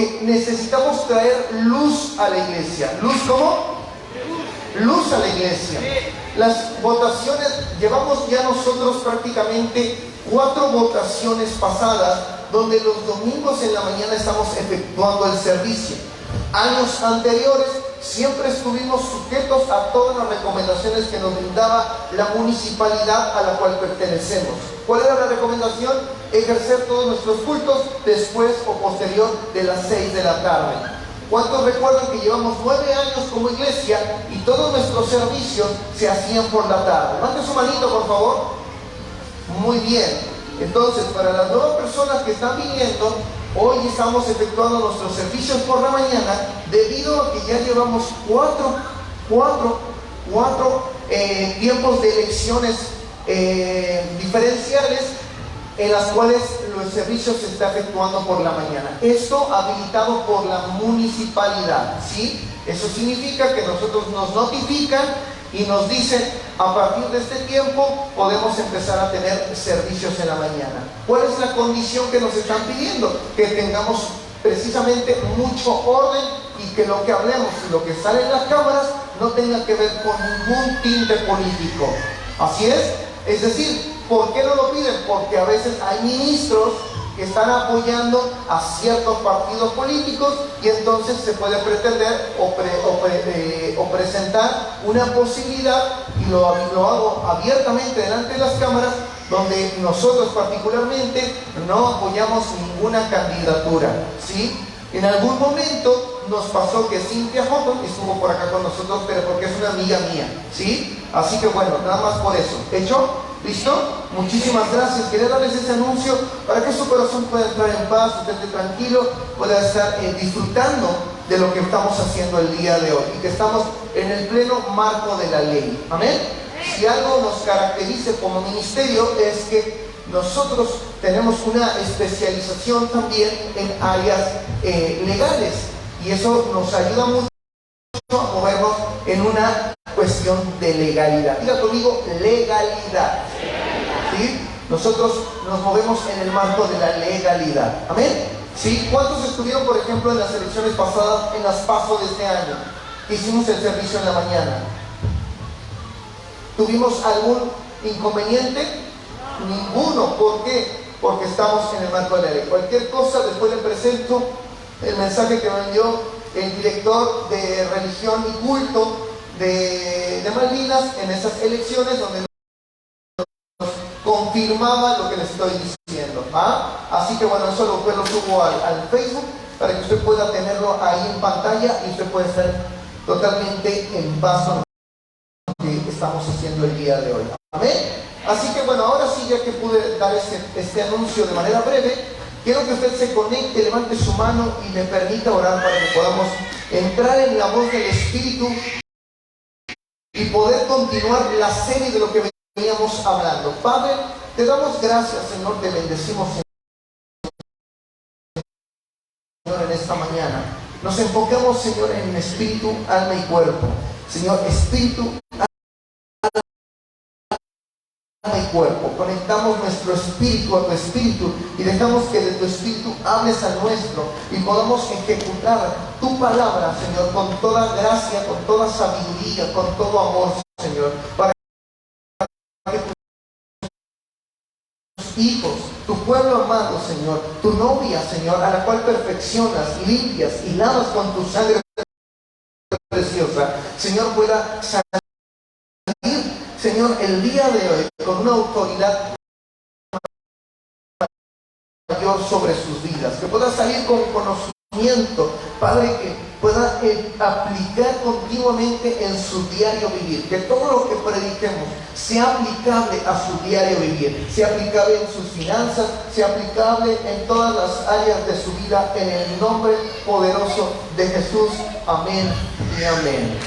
Porque necesitamos traer luz a la iglesia. ¿Luz cómo? Luz a la iglesia. Las votaciones, llevamos ya nosotros prácticamente 4 votaciones pasadas, donde los domingos en la mañana estamos efectuando el servicio. Años anteriores siempre estuvimos sujetos a todas las recomendaciones que nos brindaba la municipalidad a la cual pertenecemos. ¿Cuál era la recomendación? Ejercer todos nuestros cultos después o posterior de las 6 de la tarde. ¿Cuántos recuerdan que llevamos 9 años como iglesia y todos nuestros servicios se hacían por la tarde? Levante su manito, por favor. Muy bien. Entonces, para las nuevas personas que están viniendo, hoy estamos efectuando nuestros servicios por la mañana, debido a que ya llevamos cuatro tiempos de elecciones diferenciales, en las cuales los servicios se está efectuando por la mañana. Esto habilitado por la municipalidad, ¿sí? Eso significa que nosotros nos notifican y nos dicen, a partir de este tiempo podemos empezar a tener servicios en la mañana. ¿Cuál es la condición que nos están pidiendo? Que tengamos precisamente mucho orden y que lo que hablemos y lo que sale en las cámaras no tenga que ver con ningún tinte político. Así es decir, ¿por qué no lo piden? Porque a veces hay ministros que están apoyando a ciertos partidos políticos y entonces se puede pretender o presentar una posibilidad, y lo hago abiertamente delante de las cámaras, donde nosotros particularmente no apoyamos ninguna candidatura, ¿sí? En algún momento nos pasó que Cintia Houghton estuvo por acá con nosotros, pero porque es una amiga mía, ¿sí? Así que bueno, nada más por eso. ¿Hecho? ¿Listo? Muchísimas gracias. Quería darles ese anuncio para que su corazón pueda entrar en paz, usted esté tranquilo, pueda estar disfrutando de lo que estamos haciendo el día de hoy y que estamos en el pleno marco de la ley. Amén. Si algo nos caracteriza como ministerio es que nosotros tenemos una especialización también en áreas legales, y eso nos ayuda mucho a movernos en una cuestión de legalidad. Diga conmigo, legalidad. ¿Sí? Nosotros nos movemos en el marco de la legalidad. ¿Amén? ¿Sí? ¿Cuántos estuvieron, por ejemplo, en las elecciones pasadas, en las PASO de este año? Hicimos el servicio en la mañana. ¿Tuvimos algún inconveniente? Ninguno. ¿Por qué? Porque estamos en el marco de la ley. Cualquier cosa, después le presento el mensaje que me envió el director de religión y culto de Malvinas en esas elecciones, donde nos confirmaba lo que les estoy diciendo. Así que bueno, eso lo subo al Facebook para que usted pueda tenerlo ahí en pantalla y usted pueda estar totalmente en paz con lo que estamos haciendo el día de hoy. Amén. Así que bueno, ahora sí, ya que pude dar este anuncio de manera breve, quiero que usted se conecte, levante su mano y me permita orar para que podamos entrar en la voz del Espíritu y poder continuar la serie de lo que veníamos hablando. Padre, te damos gracias, Señor, te bendecimos, Señor, en esta mañana. Nos enfocamos, Señor, en espíritu, alma y cuerpo. Señor, espíritu, y cuerpo, conectamos nuestro espíritu a tu espíritu y dejamos que de tu espíritu hables al nuestro y podamos ejecutar tu palabra, Señor, con toda gracia, con toda sabiduría, con todo amor, Señor, para que tus hijos, tu pueblo amado, Señor, tu novia, Señor, a la cual perfeccionas, limpias y lavas con tu sangre preciosa, Señor, pueda salir, Señor, el día de hoy con una autoridad mayor sobre sus vidas, que pueda salir con conocimiento, Padre, que pueda aplicar continuamente en su diario vivir, que todo lo que prediquemos sea aplicable a su diario vivir, sea aplicable en sus finanzas, sea aplicable en todas las áreas de su vida, en el nombre poderoso de Jesús. Amén y amén.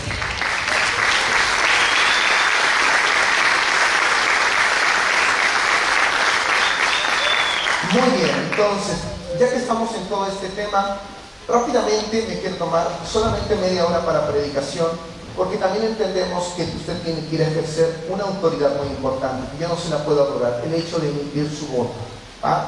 Muy bien, entonces, ya que estamos en todo este tema, rápidamente me quiero tomar solamente media hora para predicación, porque también entendemos que usted tiene que ir a ejercer una autoridad muy importante, que yo no se la puedo abrogar, el hecho de emitir su voto.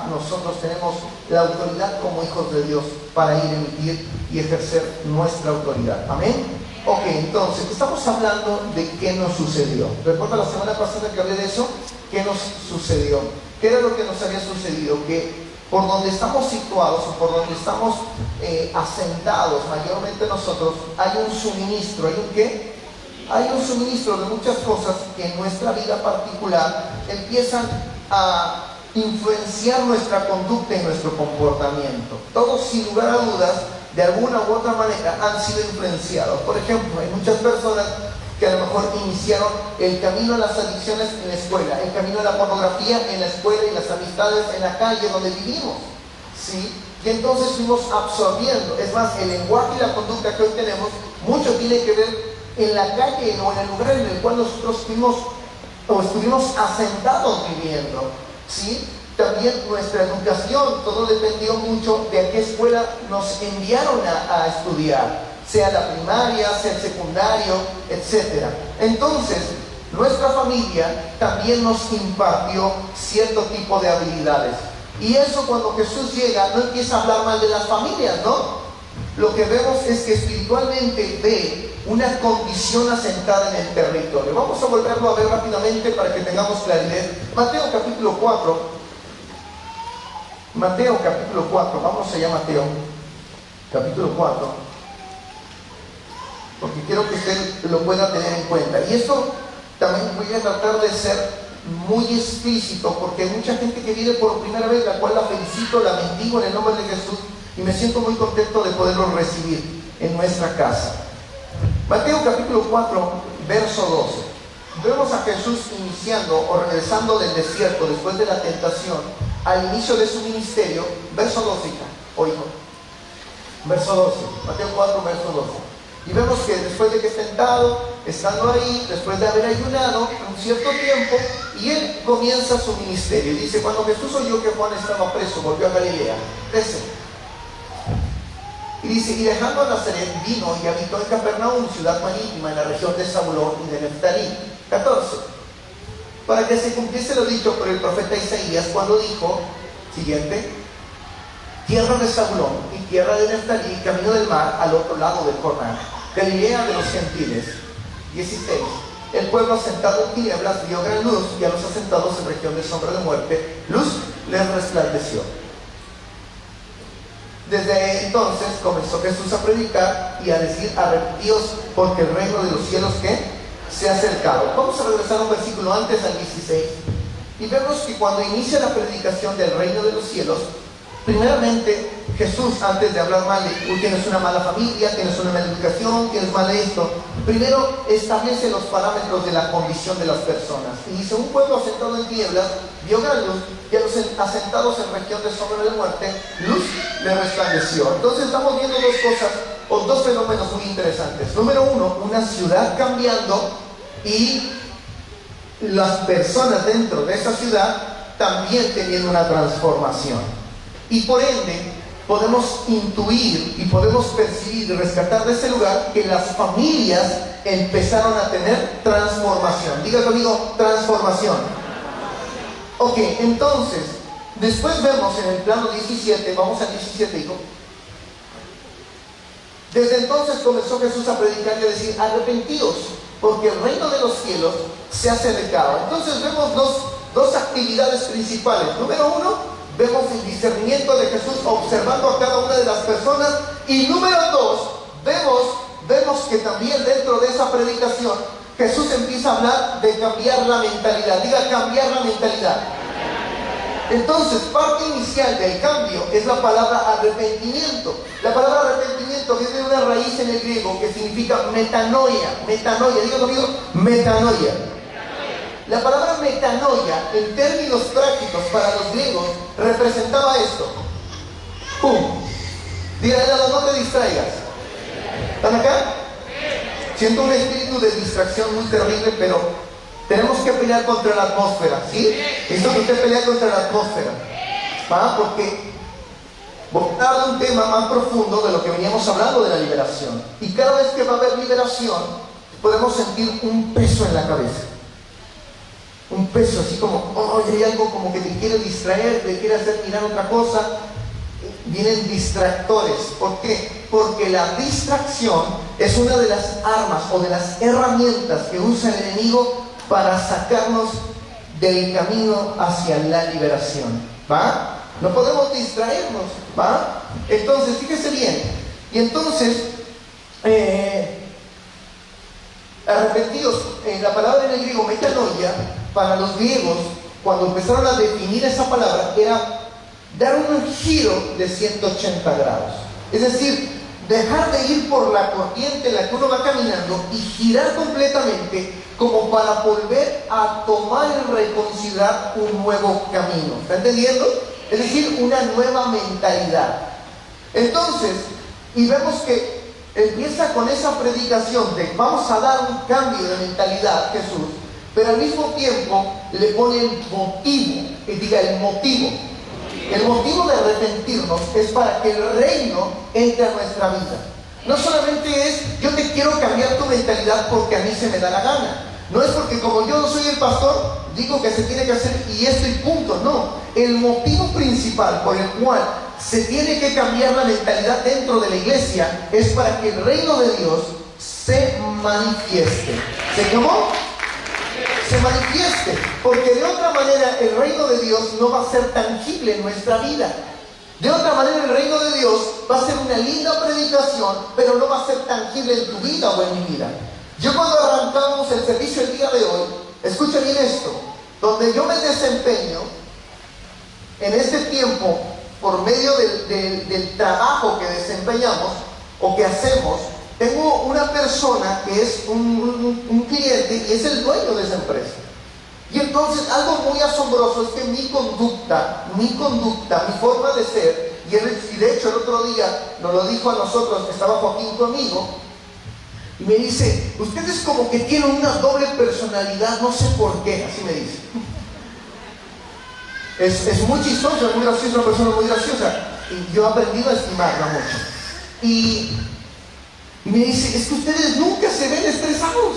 nosotros tenemos la autoridad como hijos de Dios para ir a emitir y ejercer nuestra autoridad. Amén. Ok, entonces, estamos hablando de qué nos sucedió. ¿Recuerda la semana pasada que hablé de eso? ¿Qué nos sucedió? ¿Qué era lo que nos había sucedido? Que por donde estamos situados o por donde estamos asentados, mayormente nosotros, hay un suministro. ¿Hay un qué? Hay un suministro de muchas cosas que en nuestra vida particular empiezan a influenciar nuestra conducta y nuestro comportamiento. Todos, sin lugar a dudas, de alguna u otra manera han sido influenciados. Por ejemplo, hay muchas personas que a lo mejor iniciaron el camino a las adicciones en la escuela, el camino a la pornografía en la escuela y las amistades en la calle donde vivimos, ¿sí? Y entonces fuimos absorbiendo. Es más, el lenguaje y la conducta que hoy tenemos, mucho tiene que ver en la calle o en el lugar en el cual nosotros fuimos o estuvimos asentados viviendo, ¿sí? También nuestra educación, todo dependió mucho de a qué escuela nos enviaron a estudiar, sea la primaria, sea el secundario, etc. Entonces, nuestra familia también nos impartió cierto tipo de habilidades. Y eso, cuando Jesús llega, no empieza a hablar mal de las familias, ¿no? Lo que vemos es que espiritualmente ve una condición asentada en el territorio. Vamos a volverlo a ver rápidamente para que tengamos claridad. Mateo capítulo 4. Mateo capítulo 4. Vamos allá, Mateo capítulo 4. Porque quiero que usted lo pueda tener en cuenta. Y esto también voy a tratar de ser muy explícito, porque hay mucha gente que viene por primera vez, la cual la felicito, la bendigo en el nombre de Jesús, y me siento muy contento de poderlos recibir en nuestra casa. Mateo capítulo 4, verso 12. Vemos a Jesús iniciando o regresando del desierto después de la tentación al inicio de su ministerio. Verso 12, hijo. Verso 12, Mateo 4, verso 12. Y vemos que después de que es tentado, estando ahí, después de haber ayunado un cierto tiempo, y él comienza su ministerio. Dice: cuando Jesús oyó que Juan estaba preso, volvió a Galilea. 13. Y dice: y dejando a Nazaret, vino y habitó en Capernaum, ciudad marítima, en la región de Zabulón y de Neftalí. 14. Para que se cumpliese lo dicho por el profeta Isaías, cuando dijo, siguiente: tierra de Zabulón y tierra de Neftalí, camino del mar, al otro lado del Jordán, Galilea de los gentiles. 16. El pueblo asentado en tinieblas vio gran luz, y a los asentados en región de sombra de muerte, luz les resplandeció. Desde entonces comenzó Jesús a predicar y a decir: arrepentíos, porque el reino de los cielos, ¿qué? Se ha acercado. Vamos a regresar un versículo antes, al 16, y vemos que cuando inicia la predicación del reino de los cielos, primeramente Jesús, antes de hablar mal de tienes una mala familia, tienes una mala educación, tienes mal esto, primero establece los parámetros de la condición de las personas. Y dice: un pueblo asentado en tinieblas vio gran luz, y a los asentados en región de sombra de muerte, luz le resplandeció. Entonces estamos viendo dos cosas, o dos fenómenos muy interesantes. Número uno, una ciudad cambiando, y las personas dentro de esa ciudad también teniendo una transformación. Y por ende, podemos intuir y podemos percibir y rescatar de ese lugar que las familias empezaron a tener transformación. Diga conmigo: transformación. Ok, entonces, después vemos en el plano 17, vamos al 17, hijo. Desde entonces comenzó Jesús a predicar y a decir: arrepentíos, porque el reino de los cielos se ha acercado. Entonces vemos dos actividades principales. Número uno, vemos el discernimiento de Jesús observando a cada una de las personas. Y número dos, vemos que también dentro de esa predicación Jesús empieza a hablar de cambiar la mentalidad. Diga: cambiar la mentalidad. Entonces, parte inicial del cambio es la palabra arrepentimiento. La palabra arrepentimiento viene de una raíz en el griego que significa metanoia. Metanoia, diga conmigo: metanoia. La palabra metanoia, en términos prácticos para los griegos, representaba esto. ¡Pum! Dígale al lado: no te distraigas. ¿Están acá? Siento un espíritu de distracción muy terrible, pero tenemos que pelear contra la atmósfera, ¿sí? Esto que usted pelea contra la atmósfera, ¿va? Porque voy a hablar de un tema más profundo de lo que veníamos hablando de la liberación. Y cada vez que va a haber liberación, podemos sentir un peso en la cabeza. un peso, así como, oh, hay algo como que te quiere distraer, te quiere hacer mirar otra cosa. Vienen distractores. ¿Por qué? Porque la distracción es una de las armas o de las herramientas que usa el enemigo para sacarnos del camino hacia la liberación. ¿Va? No podemos distraernos. ¿Va? Entonces, fíjese bien. Y entonces, arrepentidos, la palabra en el griego metanoia, para los griegos, cuando empezaron a definir esa palabra, era dar un giro de 180 grados. Es decir, dejar de ir por la corriente en la que uno va caminando y girar completamente como para volver a tomar y reconsiderar un nuevo camino. ¿Está entendiendo? Es decir, una nueva mentalidad. Entonces, y vemos que empieza con esa predicación de vamos a dar un cambio de mentalidad, Jesús, pero al mismo tiempo le pone el motivo, que diga el motivo. El motivo de arrepentirnos es para que el reino entre a nuestra vida. No solamente es, yo te quiero cambiar tu mentalidad porque a mí se me da la gana. No es porque como yo no soy el pastor, digo que se tiene que hacer y esto y punto. No, el motivo principal por el cual se tiene que cambiar la mentalidad dentro de la iglesia es para que el reino de Dios se manifieste. ¿Se acabó? Se manifieste, porque de otra manera el reino de Dios no va a ser tangible en nuestra vida. De otra manera el reino de Dios va a ser una linda predicación, pero no va a ser tangible en tu vida o en mi vida. Yo cuando arrancamos el servicio el día de hoy, escucha bien esto, donde yo me desempeño en este tiempo por medio del trabajo que desempeñamos o que hacemos. Tengo una persona que es un cliente y es el dueño de esa empresa. Y entonces algo muy asombroso es que mi conducta, mi forma de ser, y de hecho el otro día nos lo dijo a nosotros, estaba Joaquín conmigo, y me dice, ustedes como que tienen una doble personalidad, no sé por qué, así me dice. Es muy chistoso, es muy gracioso, una persona muy graciosa, y yo he aprendido a estimarla mucho. Y me dice, es que ustedes nunca se ven estresados.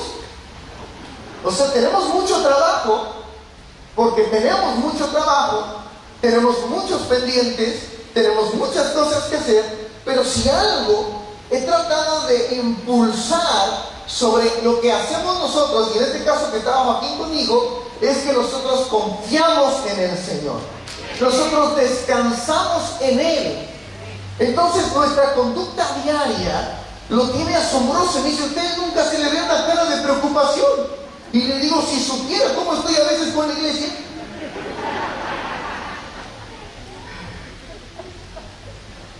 O sea, tenemos mucho trabajo, porque tenemos mucho trabajo, tenemos muchos pendientes, tenemos muchas cosas que hacer, pero si algo he tratado de impulsar sobre lo que hacemos nosotros, y en este caso que estaba aquí conmigo, es que nosotros confiamos en el Señor. Nosotros descansamos en Él. Entonces nuestra conducta diaria lo tiene asombroso. Me dice, ustedes nunca se le ve una cara de preocupación. Y le digo, si supiera cómo estoy a veces con la iglesia.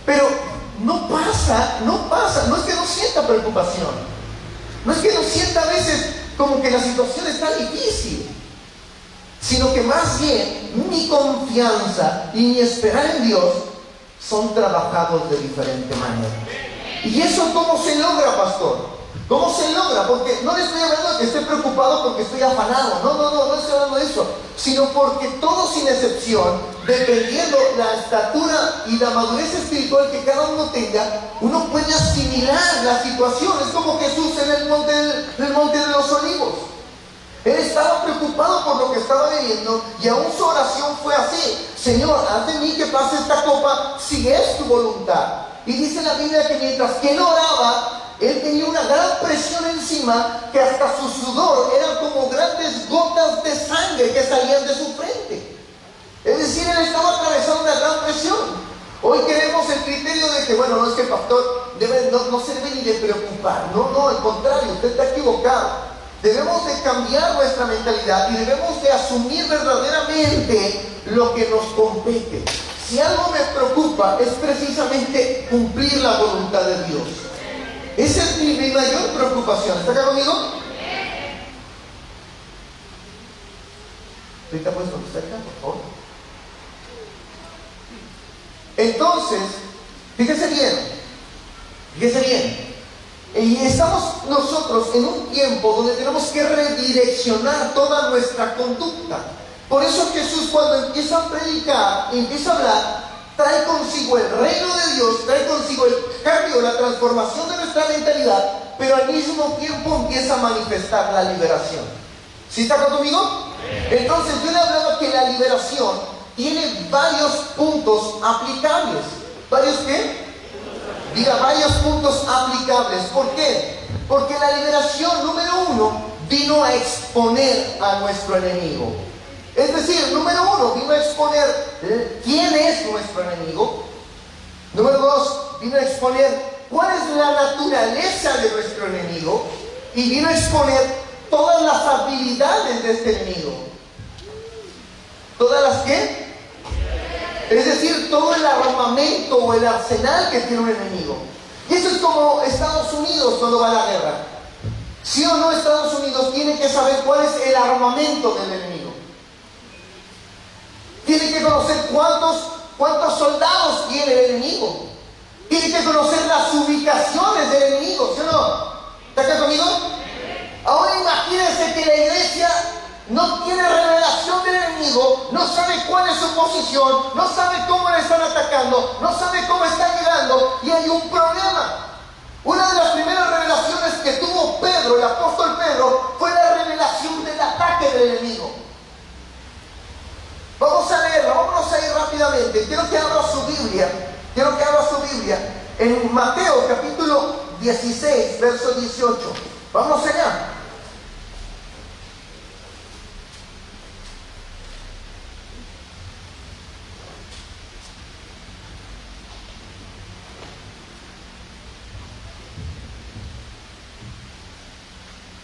Pero no pasa, no es que no sienta preocupación. No es que no sienta a veces como que la situación está difícil. Sino que más bien mi confianza y mi esperar en Dios son trabajados de diferente manera. ¿Y eso cómo se logra, pastor? ¿Cómo se logra? Porque no le estoy hablando de que esté preocupado porque estoy afanado. No estoy hablando de eso. Sino porque todos sin excepción, dependiendo la estatura y la madurez espiritual que cada uno tenga, uno puede asimilar la situación. Es como Jesús en el monte de los Olivos. Él estaba preocupado por lo que estaba viviendo y aún su oración fue así: Señor, haz de mí que pase esta copa si es tu voluntad. Y dice la Biblia que mientras que él oraba, él tenía una gran presión encima, que hasta su sudor eran como grandes gotas de sangre que salían de su frente. Es decir, él estaba atravesando una gran presión. Hoy queremos el criterio de que, bueno, no es que el pastor no se debe ni de preocupar. No, al contrario, usted está equivocado. Debemos de cambiar nuestra mentalidad y debemos de asumir verdaderamente lo que nos compete. Si algo me preocupa es precisamente cumplir la voluntad de Dios. Esa es mi mayor preocupación. ¿Está acá conmigo? Ahorita puedes contestar acá, por favor. Entonces, fíjese bien. Y estamos nosotros en un tiempo donde tenemos que redireccionar toda nuestra conducta. Por eso Jesús, cuando empieza a predicar, empieza a hablar, trae consigo el reino de Dios, trae consigo el cambio, la transformación de nuestra mentalidad, pero al mismo tiempo empieza a manifestar la liberación. ¿Sí está conmigo? Entonces yo le hablaba que la liberación tiene varios puntos aplicables. ¿Varios qué? Diga, varios puntos aplicables. ¿Por qué? Porque la liberación, número uno, vino a exponer a nuestro enemigo. Es decir, número uno, vino a exponer quién es nuestro enemigo. Número dos, vino a exponer cuál es la naturaleza de nuestro enemigo. Y vino a exponer todas las habilidades de este enemigo. ¿Todas las qué? Es decir, todo el armamento o el arsenal que tiene un enemigo. Y eso es como Estados Unidos cuando va a la guerra. ¿Sí o no Estados Unidos tiene que saber cuál es el armamento del enemigo? Tiene que conocer cuántos soldados tiene el enemigo. Tiene que conocer las ubicaciones del enemigo, ¿sí o no? ¿Está acá conmigo? Ahora imagínense que la iglesia no tiene revelación del enemigo, no sabe cuál es su posición, no sabe cómo le están atacando, no sabe cómo están llegando, y hay un problema. Una de las primeras revelaciones que tuvo Pedro, el apóstol Pedro, fue la revelación del ataque del enemigo. Vamos a leerla, vámonos a ir rápidamente. Quiero que abra su Biblia en Mateo capítulo 16, verso 18. Vamos allá.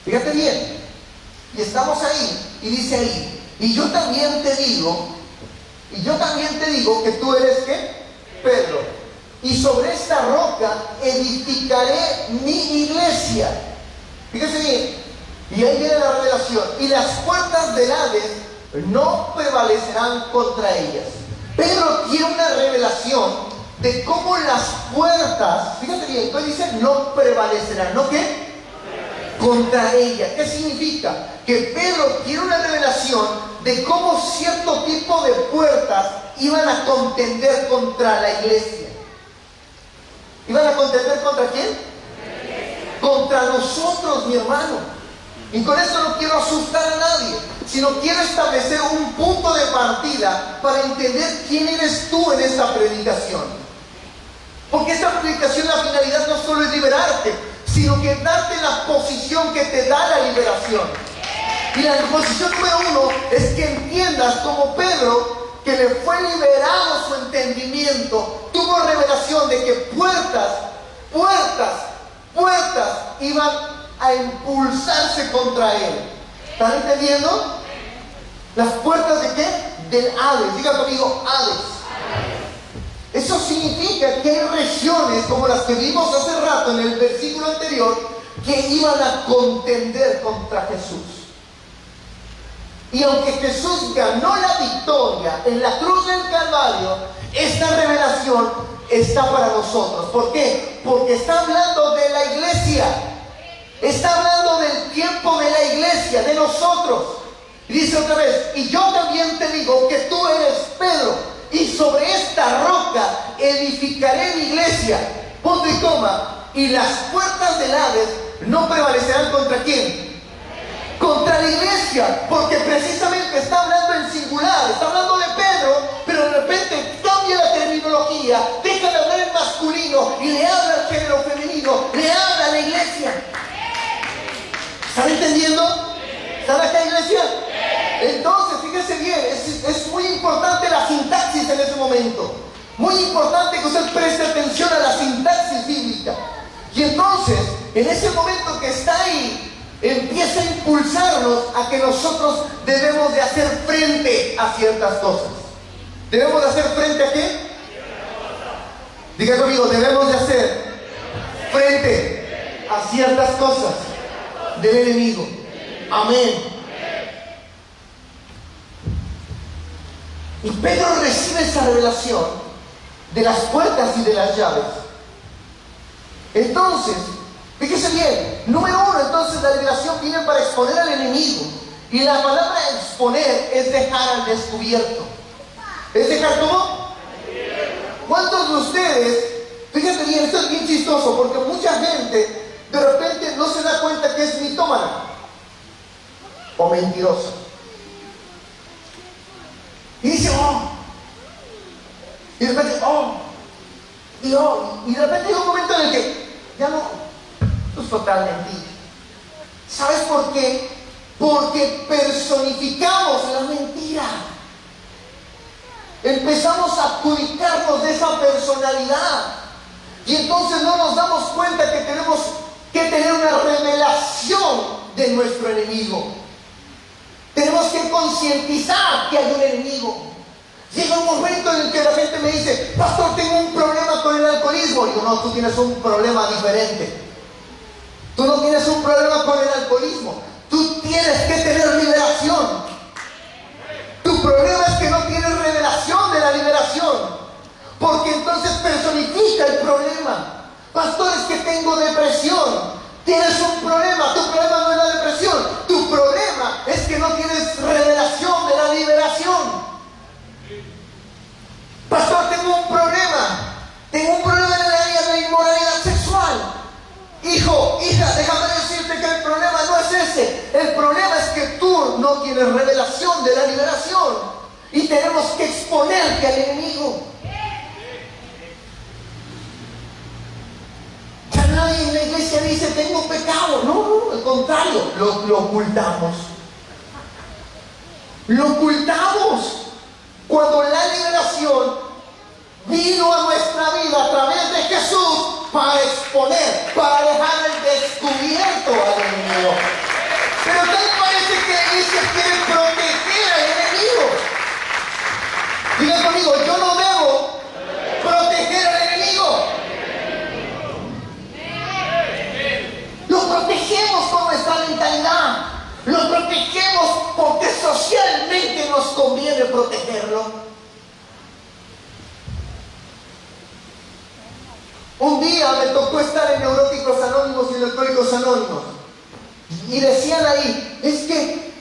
Fíjate bien, y estamos ahí, y dice ahí, y yo también te digo que tú eres ¿qué? Pedro, y sobre esta roca edificaré mi iglesia. Fíjese bien, y ahí viene la revelación, y las puertas del Hades no prevalecerán contra ellas. Pedro tiene una revelación de cómo las puertas, fíjate bien, entonces dice no prevalecerán, ¿no qué? Contra ella. ¿Qué significa? Que Pedro tiene una revelación de cómo cierto tipo de puertas iban a contender contra la iglesia. ¿Iban a contender contra quién? Contra nosotros, mi hermano. Y con esto no quiero asustar a nadie, sino quiero establecer un punto de partida para entender quién eres tú en esta predicación. Porque esta predicación, la finalidad no solo es liberarte, sino que darte la posición que te da la liberación. Y la posición número uno es que entiendas como Pedro, que le fue liberado su entendimiento, tuvo revelación de que puertas iban a impulsarse contra él. ¿Están entendiendo? ¿Las puertas de qué? Del Hades. Diga conmigo, Hades. Eso significa que hay regiones como las que vimos hace rato en el versículo anterior que iban a contender contra Jesús. Y aunque Jesús ganó la victoria en la cruz del Calvario, esta revelación está para nosotros. ¿Por qué? Porque está hablando de la iglesia. Está hablando del tiempo de la iglesia, de nosotros. Y dice otra vez, y yo también te digo que tú eres Pedro, y sobre esta roca edificaré mi iglesia. Punto y coma. Y las puertas del Hades no prevalecerán contra quién. Contra la iglesia, porque precisamente está hablando en singular, está hablando de Pedro, pero de repente cambia la terminología, deja de hablar en masculino y le habla al género femenino, le habla a la iglesia. ¿Están entendiendo? ¿Están acá, iglesia? Entonces, fíjese bien, es muy importante la sintaxis en ese momento. Muy importante que usted preste atención a la sintaxis bíblica. Y entonces, en ese momento que está ahí, empieza a impulsarnos a que nosotros debemos de hacer frente a ciertas cosas. ¿Debemos de hacer frente a qué? Diga conmigo, debemos de hacer frente a ciertas cosas del enemigo. Amén. Y Pedro recibe esa revelación de las puertas y de las llaves. Entonces, fíjese bien, número uno, entonces la liberación viene para exponer al enemigo. Y la palabra exponer es dejar al descubierto. ¿Es dejar cómo? ¿Cuántos de ustedes, fíjense bien, esto es bien chistoso, porque mucha gente de repente no se da cuenta que es mitómana o mentirosa? Y dice, oh. Y de repente, oh. Y oh. Y de repente llega un momento en el que ya no. Esto es total mentira. ¿Sabes por qué? Porque personificamos la mentira. Empezamos a adjudicarnos de esa personalidad. Y entonces no nos damos cuenta que tenemos que tener una revelación de nuestro enemigo. Tenemos que concientizar que hay un enemigo. Llega un momento en el que la gente me dice, pastor, tengo un problema con el alcoholismo. Y digo, no, tú tienes un problema diferente. Tú no tienes un problema con el alcoholismo. Tú tienes que tener liberación. Tu problema es que no tienes revelación de la liberación. Porque entonces personifica el problema. Pastor, es que tengo depresión. Tienes un problema. Tu problema no es la depresión. Tu problema es que no tienes revelación de la liberación. Pastor, tengo un problema. Tengo un problema en el área de la inmoralidad sexual. Hijo, hija, déjame decirte que el problema no es ese. El problema es que tú no tienes revelación de la liberación. Y tenemos que exponerte al enemigo. Ya nadie en la iglesia dice, tengo pecado. No, al contrario, lo ocultamos. Lo ocultamos. Cuando la liberación vino a nuestra vida a través de Jesús para exponer, para dejar al descubierto al enemigo. Pero tal parece que la iglesia quiere proteger al enemigo. Diga conmigo, yo no debo proteger al enemigo. Lo protegemos con nuestra mentalidad. Lo protegemos porque socialmente nos conviene protegerlo. Un día me tocó estar en Neuróticos Anónimos y en Alcohólicos Anónimos. Y decían ahí, es que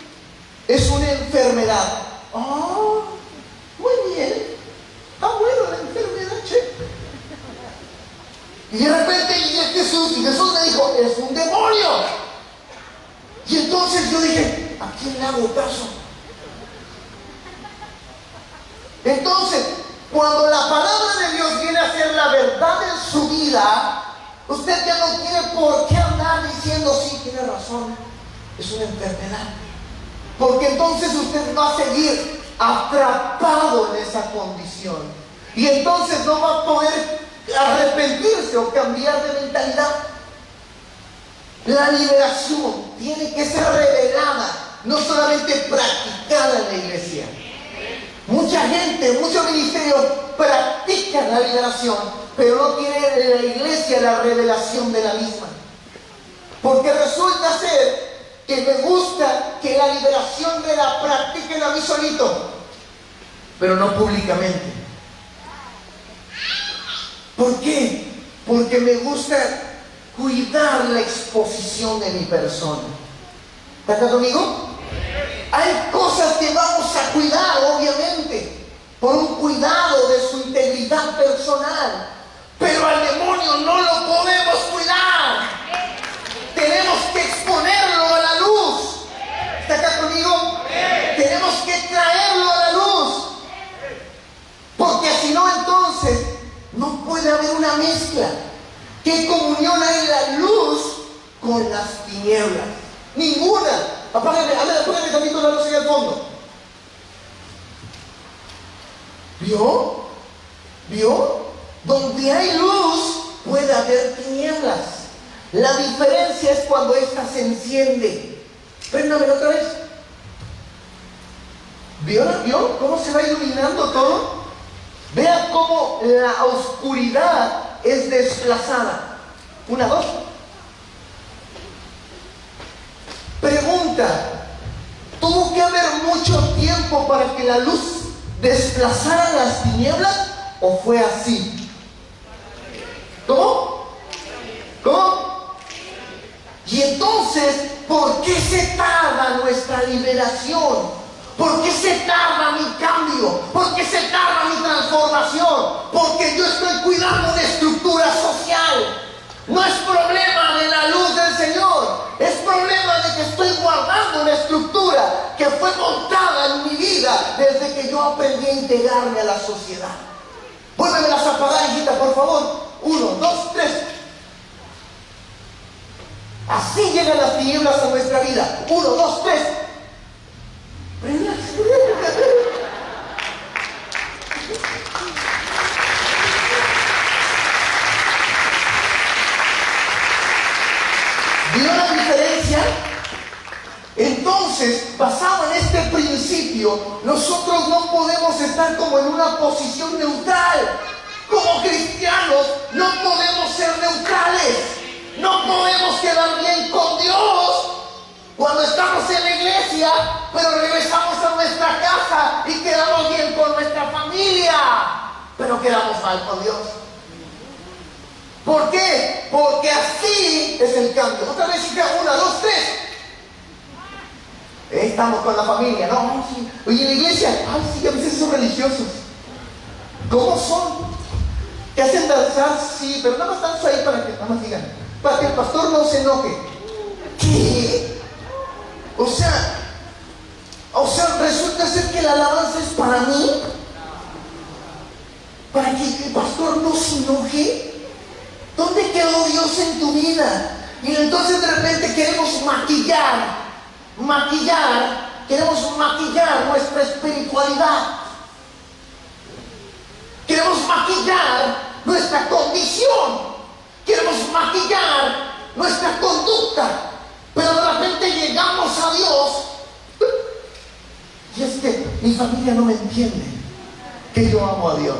es una enfermedad. Oh, muy bien. Está bueno la enfermedad, che. Y de repente llegué a Jesús y Jesús me dijo, es un demonio. Y entonces yo dije, ¿a quién le hago caso? Entonces, cuando la palabra de Dios viene a ser la verdad en su vida, usted ya no tiene por qué andar diciendo, sí, tiene razón, es una enfermedad. Porque entonces usted va a seguir atrapado en esa condición. Y entonces no va a poder arrepentirse o cambiar de mentalidad. La liberación tiene que ser revelada, no solamente practicada en la iglesia. Mucha gente, muchos ministerios practican la liberación, pero no tiene en la iglesia la revelación de la misma. Porque resulta ser que me gusta que la liberación me la practiquen a mí solito, pero no públicamente. ¿Por qué? Porque me gusta cuidar la exposición de mi persona. ¿Está acá conmigo? Hay cosas que vamos a cuidar, obviamente, por un cuidado de su integridad personal, pero al demonio no lo podemos cuidar. Tenemos que exponerlo a la luz. ¿Está acá conmigo? Tenemos que traerlo a la luz, porque si no, entonces no puede haber una mezcla. ¿Qué comunión hay la luz con las tinieblas? Ninguna. Apágame tantito la luz en el fondo. ¿Vio? ¿Vio? Donde hay luz puede haber tinieblas. La diferencia es cuando ésta se enciende. Préndamelo otra vez. ¿Vio cómo se va iluminando todo? Vea cómo la oscuridad es desplazada. Una, dos. Pregunta: ¿tuvo que haber mucho tiempo para que la luz desplazara las tinieblas o fue así? ¿Cómo? ¿Cómo? Y entonces, ¿por qué se tarda nuestra liberación? ¿Por qué se tarda mi cambio? ¿Por qué se tarda mi transformación? Porque yo estoy cuidando una estructura social. No es problema de la luz del Señor, es problema de que estoy guardando una estructura que fue montada en mi vida desde que yo aprendí a integrarme a la sociedad. Vuélvemelas a apagar, hijita, por favor. 1, 2, 3. Así llegan las tinieblas a nuestra vida. 1, 2, 3. ¿Vio la diferencia? Entonces, basado en este principio, nosotros no podemos estar como en una posición neutral. Como cristianos, no podemos ser neutrales. No podemos quedar bien con Dios cuando estamos en la iglesia, pero regresamos a nuestra casa y quedamos bien con nuestra familia, pero quedamos mal con Dios. ¿Por qué? Porque así es el cambio. Otra vez, 1, 2, 3. Estamos con la familia, ¿no? Sí. Oye, en la iglesia, ay, sí, a veces son religiosos. ¿Cómo son? ¿Te hacen danzar? Sí, pero nada más danzo ahí para que nada más digan, para que el pastor no se enoje. ¿Qué? O sea, resulta ser que la alabanza es para mí, para que el pastor no se enoje. ¿Dónde quedó Dios en tu vida? Y entonces de repente queremos queremos maquillar nuestra espiritualidad. Queremos maquillar nuestra condición. Queremos maquillar nuestra conducta. Pero de repente llegamos a Dios. Y es que mi familia no me entiende que yo amo a Dios.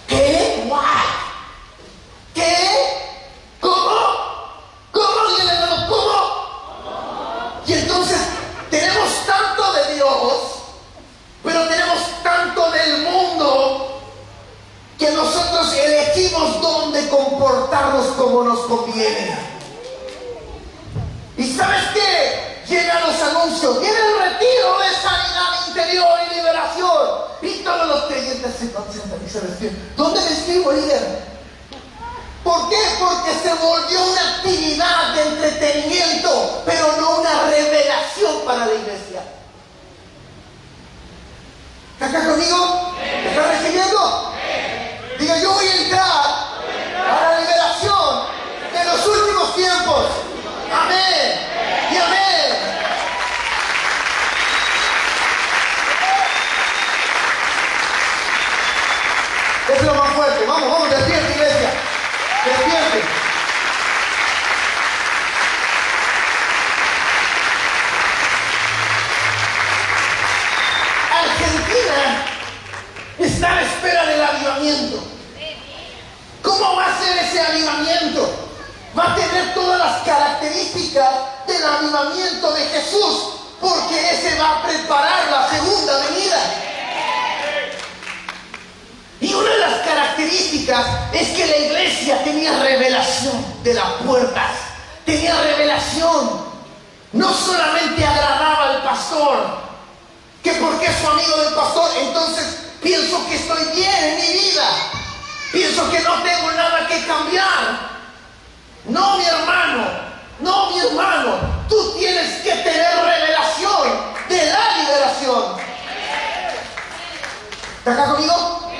¿Qué? ¿What? ¿Qué? ¿Cómo? ¿Cómo? Díganle, hermano, ¿cómo? Y entonces tenemos tanto de Dios, pero tenemos tanto del mundo, que nosotros elegimos dónde comportarnos como nos conviene. ¿Y sabes qué? Llegan los anuncios, viene el retiro de sanidad interior y liberación. Y todos los creyentes se concentran. ¿Y sabes qué? ¿Dónde me escribo, líder? ¿Por qué? Porque se volvió una actividad de entretenimiento, pero no una revelación para la iglesia. ¿Está acá conmigo? ¿Está recibiendo? Diga, yo voy a entrar a la liberación de los últimos tiempos. Amén y amén. Es lo más fuerte. Vamos, despierte, iglesia. Despierte. Argentina está a la espera del avivamiento. ¿Cómo va a ser ese avivamiento? Va a tener todas las características del avivamiento de Jesús, porque ese va a preparar la segunda venida. Y una de las características es que la iglesia tenía revelación de las puertas, tenía revelación. No solamente agradaba al pastor, que porque es su amigo del pastor, entonces pienso que estoy bien en mi vida, pienso que no tengo nada que cambiar. No, mi hermano, tú tienes que tener revelación de la liberación. ¿Está acá conmigo?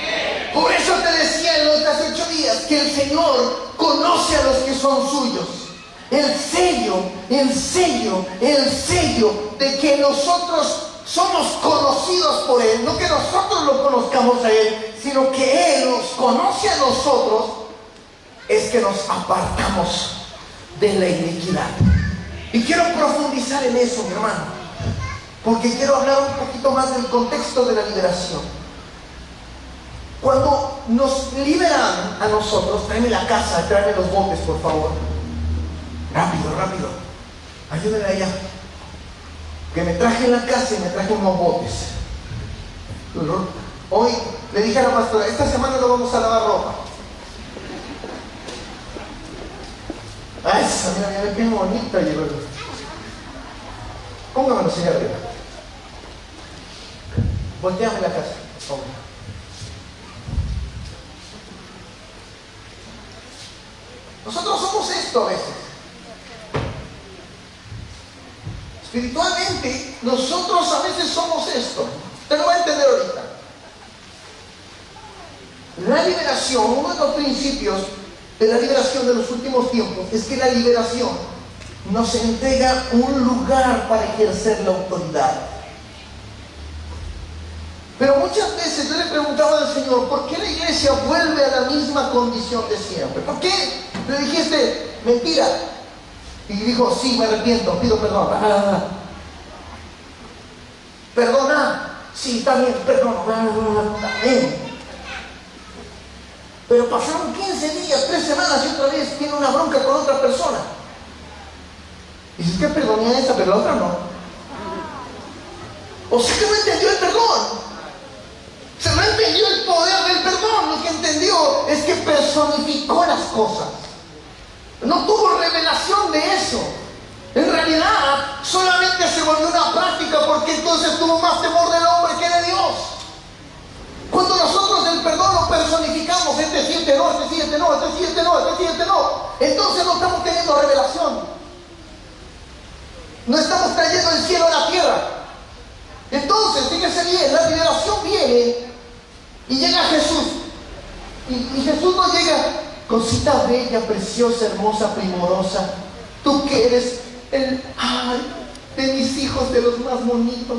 Por eso te decía en los 8 días que el Señor conoce a los que son suyos. El sello de que nosotros somos conocidos por Él, no que nosotros lo conozcamos a Él, sino que Él nos conoce a nosotros, es que nos apartamos de la iniquidad. Y quiero profundizar en eso, mi hermano, porque quiero hablar un poquito más del contexto de la liberación. Cuando nos liberan a nosotros, tráeme la casa, tráeme los botes, por favor. Rápido. Ayúdenme allá. Que me traje la casa y me traje unos botes. Hoy le dije a la pastora, esta semana no vamos a lavar ropa. Ay, mira, qué bonita llegó. Póngamelo, señor. Volteame la casa, por favor. Nosotros somos esto a veces. Espiritualmente, nosotros a veces somos esto. Usted lo va a entender ahorita. La liberación, uno de los principios de la liberación de los últimos tiempos es que la liberación nos entrega un lugar para ejercer la autoridad. Pero muchas veces yo le preguntaba al Señor, ¿por qué la iglesia vuelve a la misma condición de siempre? ¿Por qué le dijiste mentira? Y dijo, sí, me arrepiento, pido perdón. Perdona, sí, está bien, perdono. Amén. Pero pasaron 15 días, 3 semanas y otra vez tiene una bronca con otra persona. Y dices que perdoné a esa, pero la otra no. O sea que no entendió el perdón. Se no entendió el poder del perdón. Lo que entendió es que personificó las cosas. No tuvo revelación de eso. En realidad, solamente se volvió una práctica porque entonces tuvo más temor del hombre que de Dios. Cuando nosotros el perdón lo personificamos, este siente no, este siente no, este siente no, este siente no, entonces no estamos teniendo revelación. No estamos trayendo el cielo a la tierra. Entonces, fíjese bien, la liberación viene y llega Jesús. Y Jesús no llega, cosita bella, preciosa, hermosa, primorosa. Tú que eres el, de mis hijos, de los más bonitos.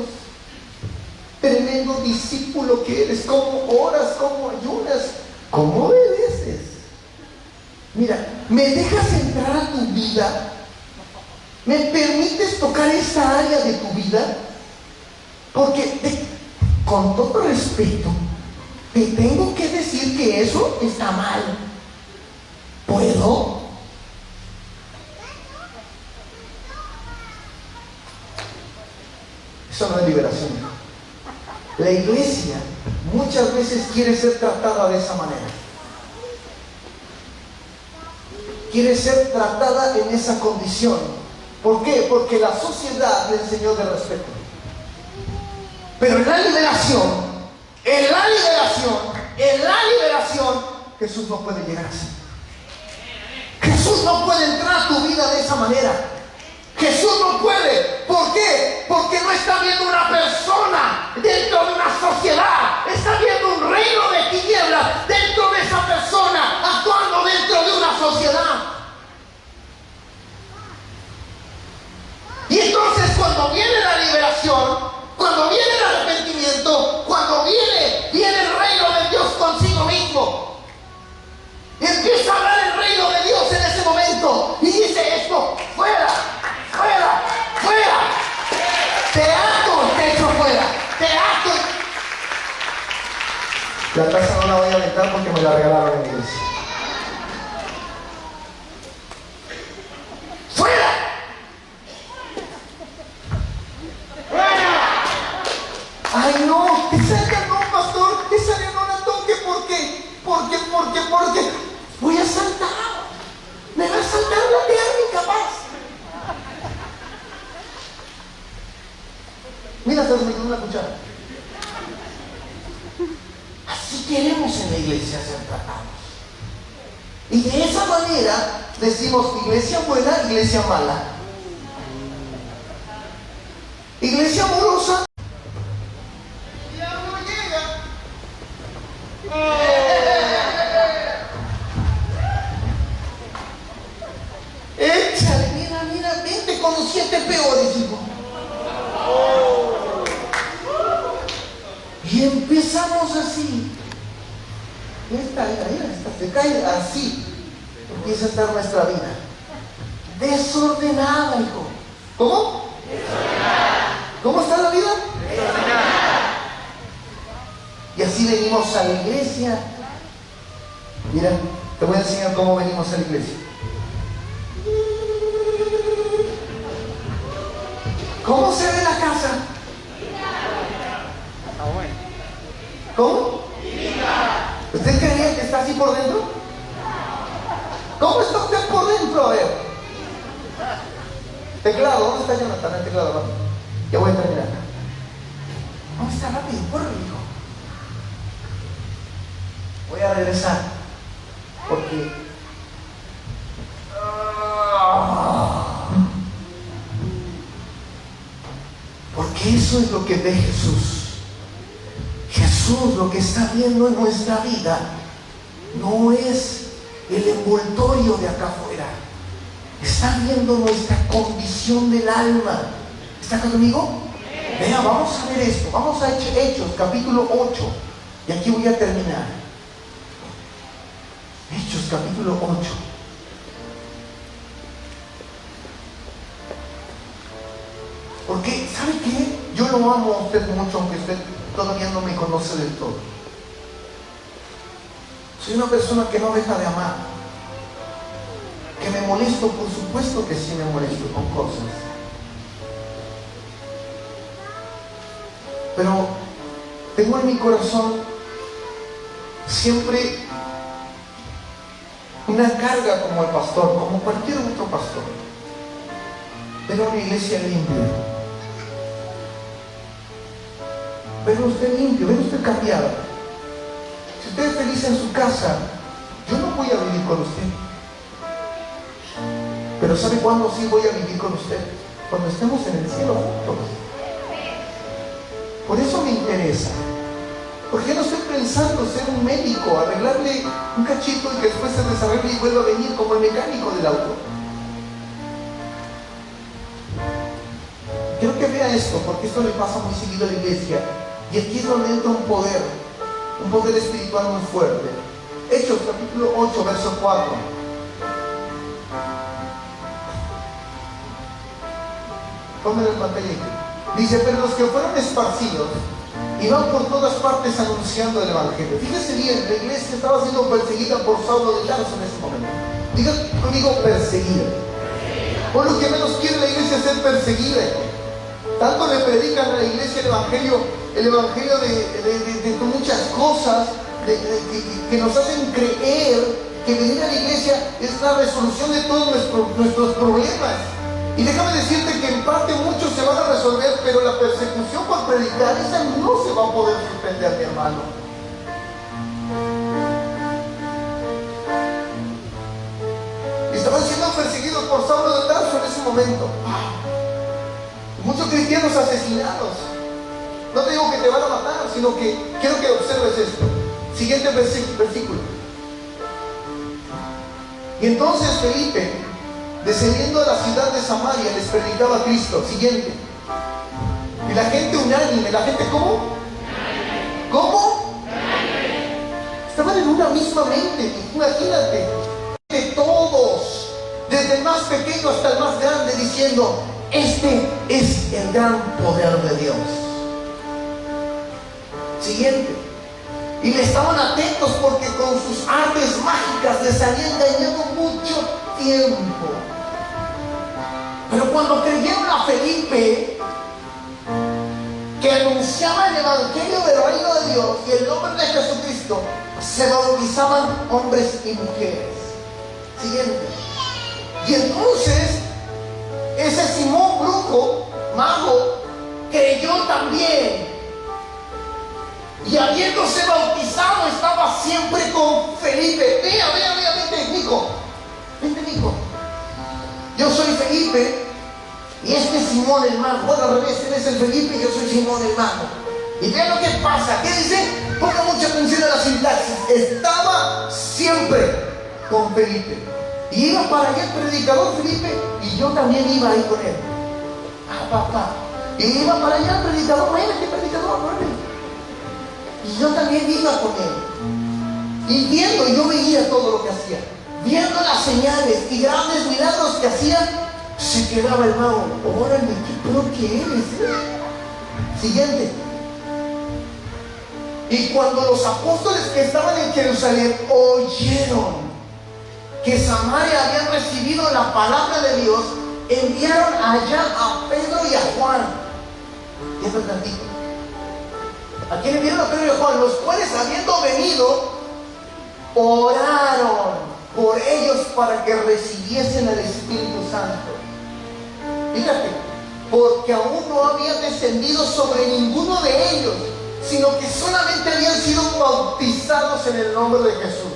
Tremendo discípulo que eres, cómo oras, cómo ayunas, cómo obedeces. Mira, ¿me dejas entrar a tu vida? ¿Me permites tocar esa área de tu vida? Porque con todo respeto, te tengo que decir que eso está mal. ¿Puedo? Eso no es liberación. La iglesia muchas veces quiere ser tratada de esa manera. Quiere ser tratada en esa condición. ¿Por qué? Porque la sociedad le enseñó de respeto. Pero en la liberación, Jesús no puede llegar así. Jesús no puede entrar a tu vida de esa manera. Jesús no puede. ¿Por qué? Porque no está viendo una persona dentro de una sociedad. Está viendo un reino de tinieblas dentro de esa persona, actuando dentro de una sociedad. Y entonces cuando viene la liberación, cuando viene el arrepentimiento, cuando viene el reino de Dios consigo mismo, empieza a hablar el reino de Dios en ese momento y dice esto: fuera, fuera, fuera, te ato, te echo fuera, te ato. La taza no la voy a aventar porque me la regalaron en la iglesia. ¡Fuera! Ay no, esa ya no, pastor, esa ya no la toque porque voy a saltar, me va a saltar la pierna incapaz. Mira, se me quedó una cuchara. Así queremos en la iglesia ser tratados. Y de esa manera decimos iglesia buena, iglesia mala. Iglesia amorosa. Échale, mira, vente con los 7 peores, hijo. Y empezamos así. Esta se cae así. Empieza a estar nuestra vida desordenada, hijo. ¿Cómo? Desordenada. ¿Cómo está la vida? Desordenada. Y así venimos a la iglesia. Mira, te voy a enseñar cómo venimos a la iglesia. ¿Cómo se ve la casa? ¿Cómo? ¿Usted creía que está así por dentro? ¿Cómo está usted por dentro? A ver. Teclado, ¿dónde está Jonathan? El teclado, ¿no? Ya voy a terminar. ¿Dónde está rápido? Corre, hijo. Voy a regresar. Porque Porque eso es lo que ve Jesús. Jesús lo que está viendo en nuestra vida no es el envoltorio de acá afuera. Está viendo nuestra condición del alma. ¿Está acá conmigo? Vea, vamos a ver esto. Vamos a Hechos, capítulo 8. Y aquí voy a terminar. Hechos, capítulo 8. Porque, ¿sabe qué? Yo lo amo a usted mucho, aunque usted todavía no me conoce del todo. Soy una persona que no deja de amar. Que me molesto, por supuesto que sí me molesto con cosas. Pero tengo en mi corazón siempre una carga como el pastor, como cualquier otro pastor. Ver una iglesia limpia. Ver usted limpio, ver usted cambiado. Si usted es feliz en su casa, yo no voy a vivir con usted. Pero ¿sabe cuándo sí voy a vivir con usted? Cuando estemos en el cielo juntos. Por eso me interesa. Porque no estoy pensando ser un médico, arreglarle un cachito y que después se desarrolle y vuelva a venir como el mecánico del auto. Quiero que vea esto, porque esto le pasa muy seguido a la iglesia. Y aquí es donde entra un poder espiritual muy fuerte. Hechos, capítulo 8, verso 4. Pónganlo en pantalla. Dice, pero los que fueron esparcidos iban por todas partes anunciando el evangelio. Fíjese bien, la iglesia estaba siendo perseguida por Saulo de Tarso en ese momento. Diga conmigo, perseguida. Por lo que menos quiere la iglesia ser perseguida. Tanto le predican a la iglesia el evangelio de muchas cosas que nos hacen creer que venir a la iglesia es la resolución de todos nuestros problemas. Y déjame decirte que en parte muchos se van a resolver, pero la persecución por predicar, esa no se va a poder suspender, mi hermano. Estaban siendo perseguidos por Saulo de Tarso en ese momento. Muchos cristianos asesinados. No te digo que te van a matar, sino que quiero que observes esto. Siguiente versículo. Y entonces Felipe, descendiendo a la ciudad de Samaria, les predicaba a Cristo. Siguiente. Y la gente unánime. ¿La gente cómo? ¿Cómo? Estaban en una misma mente. Imagínate. De todos, desde el más pequeño hasta el más grande, diciendo: este es el gran poder de Dios. Siguiente. Y le estaban atentos porque con sus artes mágicas les había engañado mucho tiempo. Pero cuando creyeron a Felipe, que anunciaba el evangelio del reino de Dios y el nombre de Jesucristo, se bautizaban hombres y mujeres. Siguiente. Y entonces ese Simón brujo, mago, creyó también. Y habiéndose bautizado, estaba siempre con Felipe. Vente, Nico. Vente, Nico. Yo soy Felipe y este es Simón el mago. Bueno, al revés, él es el Felipe y yo soy Simón el mago. Y vean lo que pasa. ¿Qué dice? Ponga mucha atención a la sintaxis. Estaba siempre con Felipe. Y iba para allá el predicador Felipe y yo también iba ahí con él. Papá. Y iba para allá el predicador. Muévete, predicador, muévete. Y yo también iba con él. Y viendo, yo veía todo lo que hacía. Viendo las señales y grandes milagros que hacían, se quedaba el mago. Órale, qué pro que eres, Siguiente. Y cuando los apóstoles que estaban en Jerusalén oyeron que Samaria habían recibido la palabra de Dios, enviaron allá a Pedro y a Juan. Y eso es tantito. ¿A quién enviaron? A Pedro y a Juan, los cuales, habiendo venido, oraron por ellos para que recibiesen el Espíritu Santo. Fíjate, porque aún no había descendido sobre ninguno de ellos, sino que solamente habían sido bautizados en el nombre de Jesús.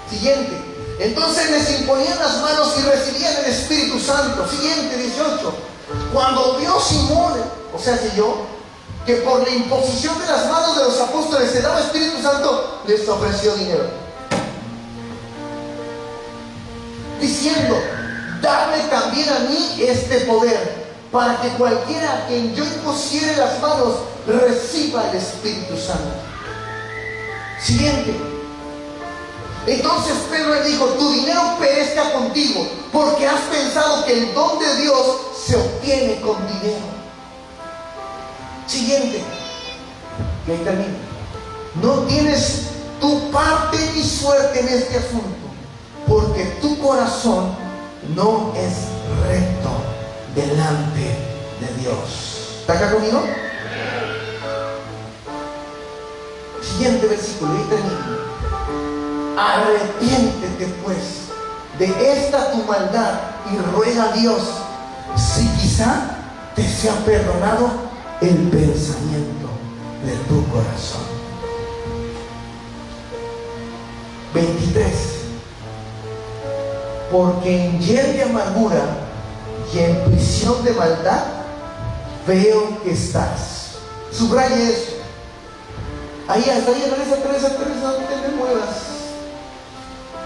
Siguiente. Entonces les imponían las manos y recibían el Espíritu Santo. Siguiente, 18. Cuando vio Simón o sea, que yo, que por la imposición de las manos de los apóstoles se daba Espíritu Santo, les ofreció dinero, diciendo: dame también a mí este poder, para que cualquiera a quien yo impusiere las manos reciba el Espíritu Santo. Siguiente. Entonces Pedro le dijo: tu dinero perezca contigo, porque has pensado que el don de Dios se obtiene con dinero. Siguiente. Y ahí termina. No tienes tu parte ni suerte en este asunto, porque tu corazón no es recto delante de Dios. ¿Está acá conmigo? Siguiente versículo, y termina. Arrepiéntete pues de esta tu maldad y ruega a Dios si quizá te sea perdonado el pensamiento de tu corazón. 23. Porque en hiel de amargura y en prisión de maldad veo que estás. Subraya eso. Ahí, hasta ahí, Teresa, no te me muevas.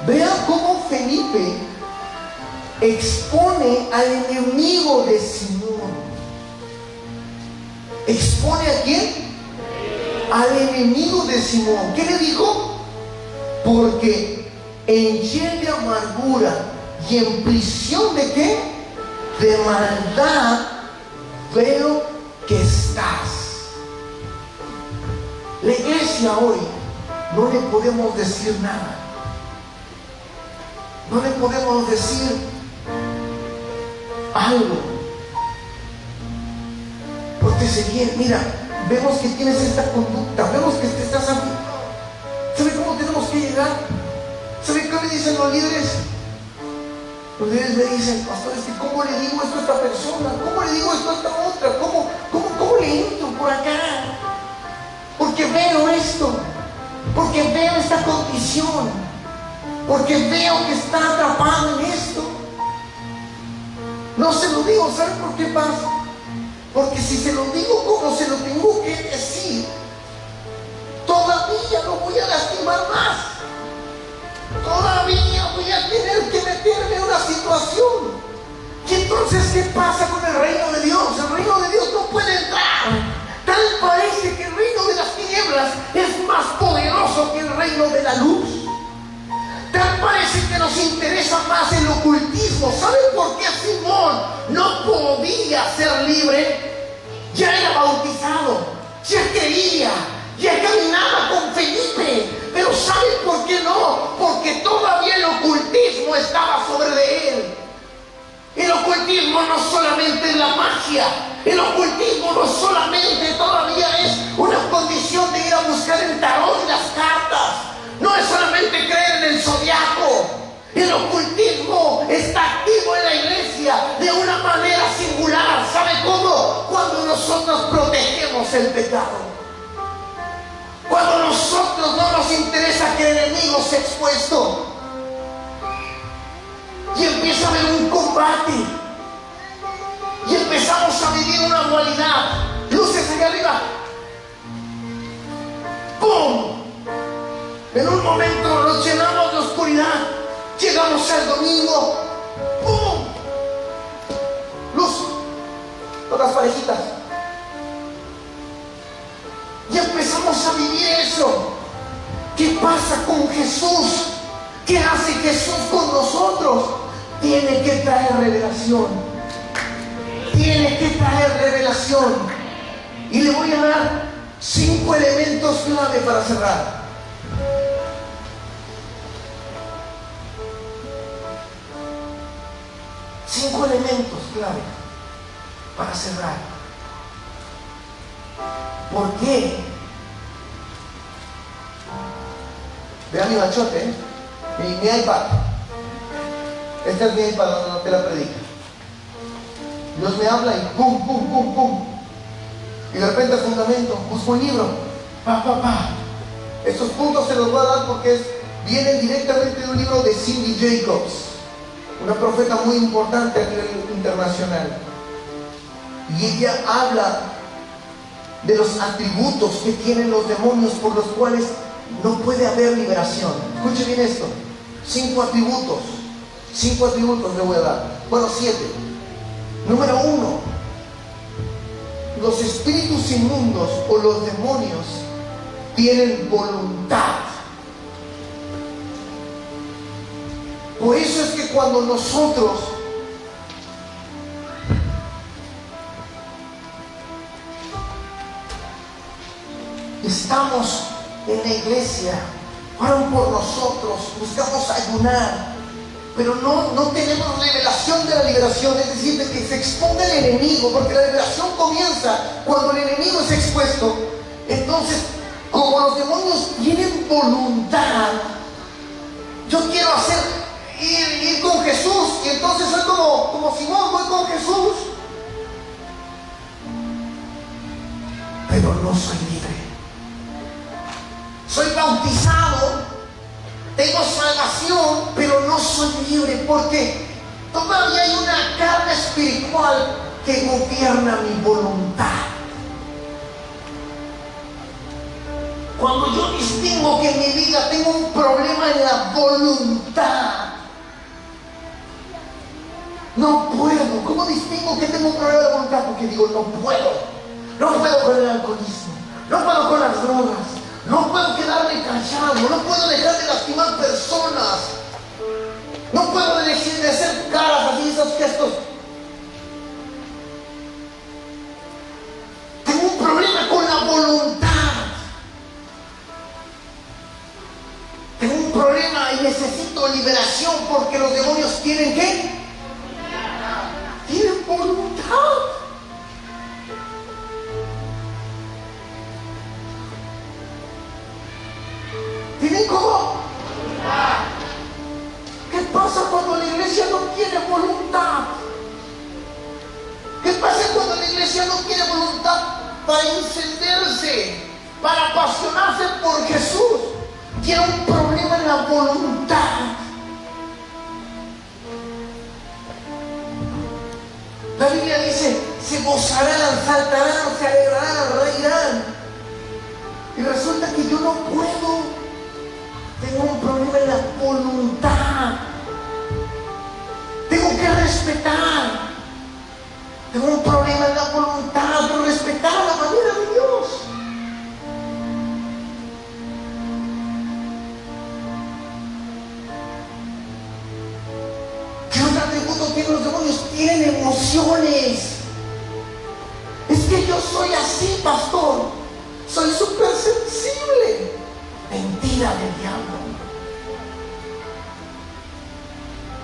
Vean cómo Felipe expone al enemigo de Simón. ¿Expone a quién? Al enemigo de Simón. ¿Qué le dijo? Porque en hiel de amargura y en prisión de ¿qué? De maldad veo que estás. La iglesia hoy no le podemos decir nada. No le podemos decir algo. Porque mira, vemos que tienes esta conducta, vemos que te estás haciendo. ¿Sabe cómo tenemos que llegar? ¿Sabe qué me dicen los líderes? Los líderes me dicen: pastor, es que ¿cómo le digo esto a esta persona? ¿Cómo le digo esto a esta otra? ¿Cómo le entro por acá? Porque veo esto, porque veo esta condición, porque veo que está atrapado en esto. No se lo digo, ¿saben por qué pasa? Porque si se lo digo como se lo tengo que decir, todavía lo voy a lastimar más. Todavía voy a tener que meterme en una situación. Y entonces, ¿qué pasa con el reino de Dios? El reino de Dios no puede entrar. Tal parece que el reino de las tinieblas es más poderoso que el reino de la luz. Tal parece que nos interesa más el ocultismo. ¿Saben por qué Simón no podía ser libre? Ya era bautizado, ya creía, ya caminaba con Felipe. Pero ¿saben por qué no? Porque todavía el ocultismo estaba sobre de él. El ocultismo no solamente es la magia. El ocultismo no solamente todavía es una condición de ir a buscar el tarot y las cartas. No es solamente creer en el zodiaco. El ocultismo está activo en la iglesia de una manera singular. ¿Sabe cómo? Cuando nosotros protegemos el pecado. Cuando a nosotros no nos interesa que el enemigo sea expuesto. Y empieza a haber un combate. Y empezamos a vivir una dualidad. Luces allá arriba. ¡Pum! En un momento nos llenamos de oscuridad. Llegamos al domingo. ¡Pum! Luz. Todas parejitas. Y empezamos a vivir eso. ¿Qué pasa con Jesús? ¿Qué hace Jesús con nosotros? Tiene que traer revelación. Tiene que traer revelación. Y le voy a dar 5 elementos clave para cerrar. Cinco elementos clave para cerrar. ¿Por qué? Vean mi machote, mi iPad. Este es mi iPad donde no te la predica. Dios me habla y pum, pum, pum, pum. Y de repente el fundamento, busco un libro. Estos puntos se los voy a dar porque vienen directamente de un libro de Cindy Jacobs, una profeta muy importante a nivel internacional. Y ella habla de los atributos que tienen los demonios por los cuales no puede haber liberación. Escuche bien esto. 5 atributos. 5 atributos le voy a dar. Bueno, 7. Número 1. Los espíritus inmundos o los demonios tienen voluntad. Por eso es que cuando nosotros estamos en la iglesia, oran por nosotros, buscamos ayunar, pero no tenemos revelación de la liberación, es decir, de que se exponga el enemigo, porque la liberación comienza cuando el enemigo es expuesto. Entonces, como los demonios tienen voluntad, yo quiero ir con Jesús, y entonces soy como Simón, voy con Jesús, pero no soy libre. Soy bautizado, tengo salvación, pero no soy libre, porque todavía hay una carga espiritual que gobierna mi voluntad. Cuando yo distingo que en mi vida tengo un problema en la voluntad, no puedo. ¿Cómo distingo que tengo un problema de voluntad? Porque digo, no puedo. No puedo con el alcoholismo, no puedo con las drogas, no puedo quedarme callado, no puedo dejar de lastimar personas, no puedo elegir de hacer caras así, esos gestos. Tengo un problema con la voluntad. Tengo un problema y necesito liberación, porque los demonios tienen ¿qué? Tienen voluntad. ¿Tienen cómo? ¿Qué pasa cuando la iglesia no tiene voluntad? ¿Qué pasa cuando la iglesia no tiene voluntad para encenderse, para apasionarse por Jesús? Tiene un problema en la voluntad. La Biblia dice, se gozarán, saltarán, se alegrarán, reirán. Y resulta que yo no puedo. Tengo un problema en la voluntad. Tengo que respetar. Tengo un problema en la voluntad de respetar la manera de Dios. ¿Qué otro atributo tienen los demonios? Tienen emociones. Es que yo soy así, pastor. Soy súper sensible. Mentira del diablo.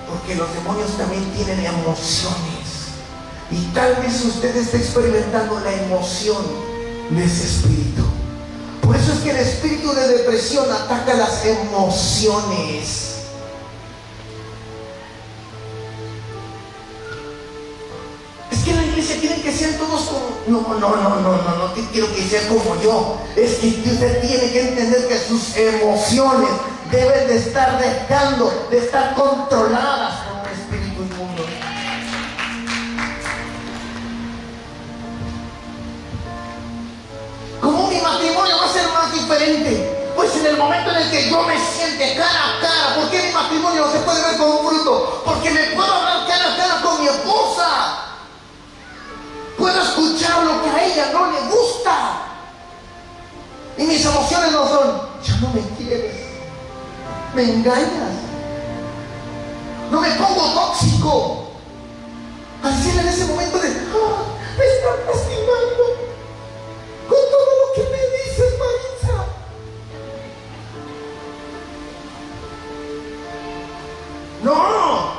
Porque los demonios también tienen emociones. Y tal vez usted esté experimentando la emoción de ese espíritu. Por eso es que el espíritu de depresión ataca las emociones. Es que en la iglesia tienen que ser todos como... No quiero que sea como yo. Es que usted tiene que entender que sus emociones deben de estar dejando de estar controladas por un espíritu inmundo. ¿Cómo mi matrimonio va a ser más diferente? Pues en el momento en el que yo me siente cara a cara. ¿Por qué mi matrimonio no se puede ver como un fruto? Porque me puedo hablar cara a cara con mi esposa. Puedo escuchar lo que a ella no le gusta. Y mis emociones no son, ya no me quieres, me engañas, no me pongo tóxico. Al decirle en ese momento de, me están lastimando con todo lo que me dices, Maritza. No,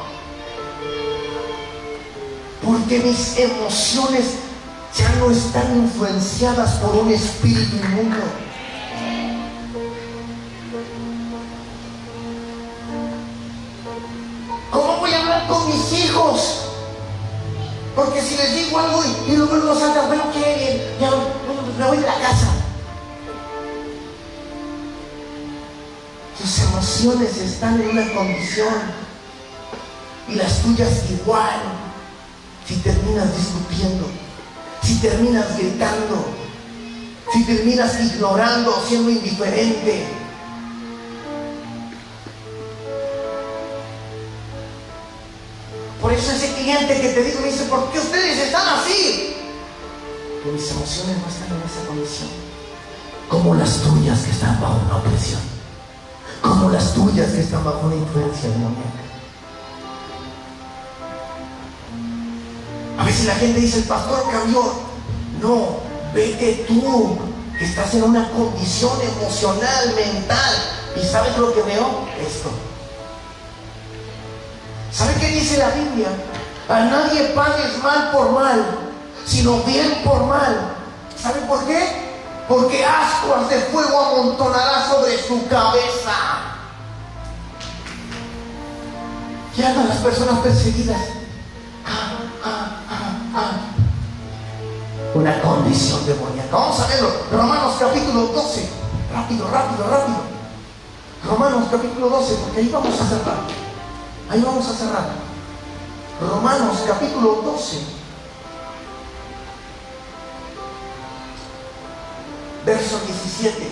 porque mis emociones ya no están influenciadas por un espíritu inmundo. ¿Cómo voy a hablar con mis hijos? Porque si les digo algo y luego no salgan, bueno, ¿qué? Ya me voy de la casa. Tus emociones están en una condición y las tuyas igual. Si terminas discutiendo, si terminas gritando, si terminas ignorando o siendo indiferente. Por eso ese cliente que te digo, me dice, ¿por qué ustedes están así? Porque mis emociones no están en esa condición. Como las tuyas que están bajo una opresión. Como las tuyas que están bajo una influencia demoníaca. A veces la gente dice, el pastor cambió. No, vete tú, que estás en una condición emocional, mental. ¿Y sabes lo que veo? Esto. ¿Sabe qué dice la Biblia? A nadie pagues mal por mal, sino bien por mal. ¿Sabe por qué? Porque ascuas de fuego amontonará sobre su cabeza. ¿Qué hagan las personas perseguidas? Una condición demoníaca. Vamos a verlo. Romanos capítulo 12. Rápido. Romanos capítulo 12, porque ahí vamos a cerrar. Romanos capítulo 12. Verso 17.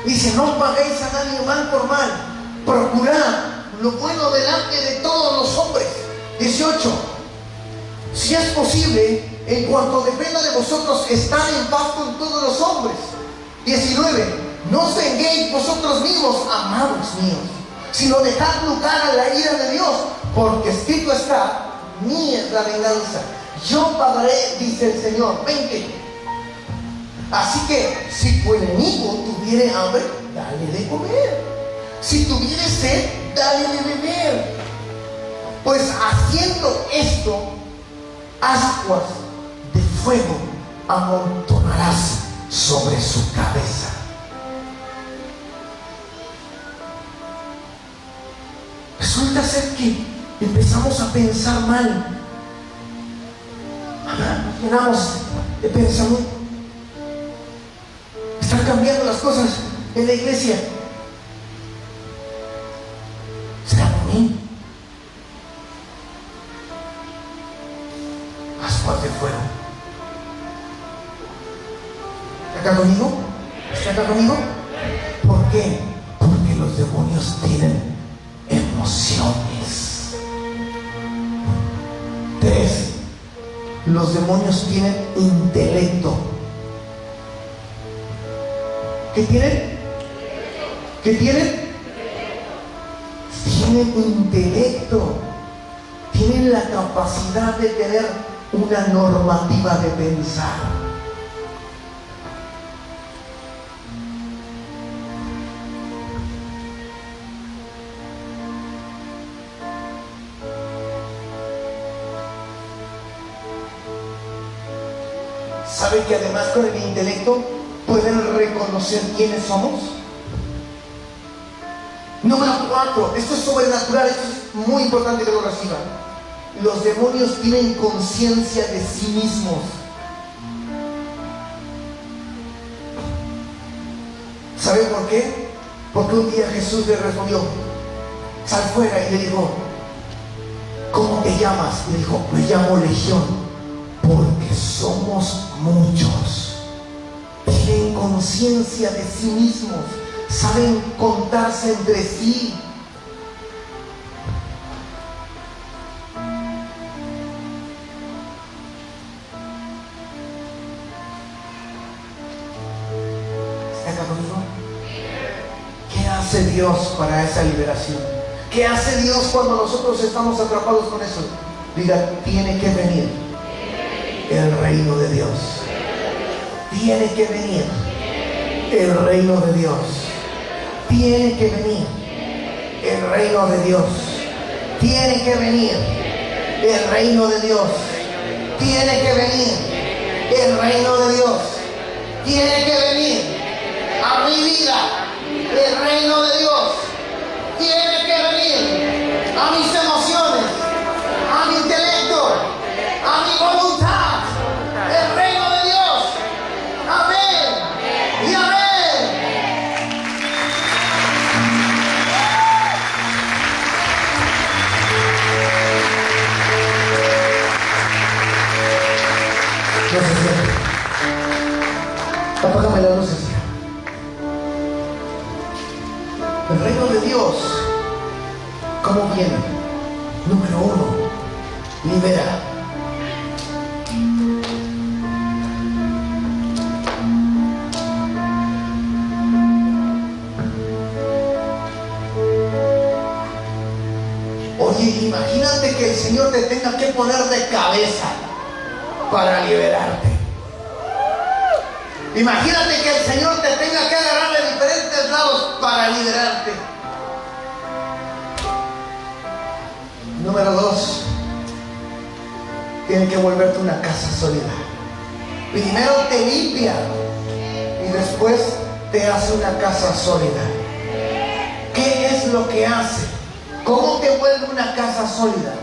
Dice, no paguéis a nadie mal por mal. Procurad lo bueno delante de todos los hombres. 18. Si es posible, en cuanto dependa de vosotros, estar en paz con todos los hombres. 19. No os venguéis vosotros mismos, amados míos, sino dejad lugar a la ira de Dios, porque escrito está, mía es la venganza, yo pagaré, dice el Señor. 20. Así que si tu enemigo tuviere hambre, dale de comer. Si tuviere sed, dale de beber. Pues haciendo esto, ascuas de fuego amontonarás sobre su cabeza. Resulta ser que empezamos a pensar mal. Nos llenamos de pensamiento. Están cambiando las cosas en la iglesia. ¿Será por mí? Ascuas de fuego. ¿Está acá conmigo? ¿Por qué? Porque los demonios tienen emociones. 3. Los demonios tienen intelecto. ¿Qué tienen? Tienen intelecto. Tienen la capacidad de tener una normativa de pensar. ¿Sabe que además con el intelecto pueden reconocer quiénes somos? Número 4, esto es sobrenatural, esto es muy importante que lo reciban. Los demonios tienen conciencia de sí mismos. ¿Sabe por qué? Porque un día Jesús le respondió, sal fuera, y le dijo, ¿cómo te llamas? Y le dijo, me llamo Legión, porque somos muchos. Tienen conciencia de sí mismos, saben contarse entre sí. ¿Está acá conmigo? ¿Qué hace Dios para esa liberación? ¿Qué hace Dios cuando nosotros estamos atrapados con eso? Diga, tiene que venir el reino de Dios. Tiene que venir el reino de Dios. Tiene que venir el reino de Dios. Tiene que venir el reino de Dios. Tiene que venir el reino de Dios. Tiene que venir a mi vida el reino de Dios. Tiene que venir a mis emociones, a mi intelecto, a mi voluntad, el reino de Dios. Amén y amén. Nos Apágame las luces ya. El reino de Dios, ¿cómo viene? Número 1, libera. Oye, imagínate que el Señor te tenga que poner de cabeza para liberarte. Imagínate que el Señor te tenga que agarrar de diferentes lados para liberarte. Número 2, tiene que volverte una casa sólida. Primero te limpia y después te hace una casa sólida. ¿Qué es lo que hace? ¿Cómo te vuelve una casa sólida?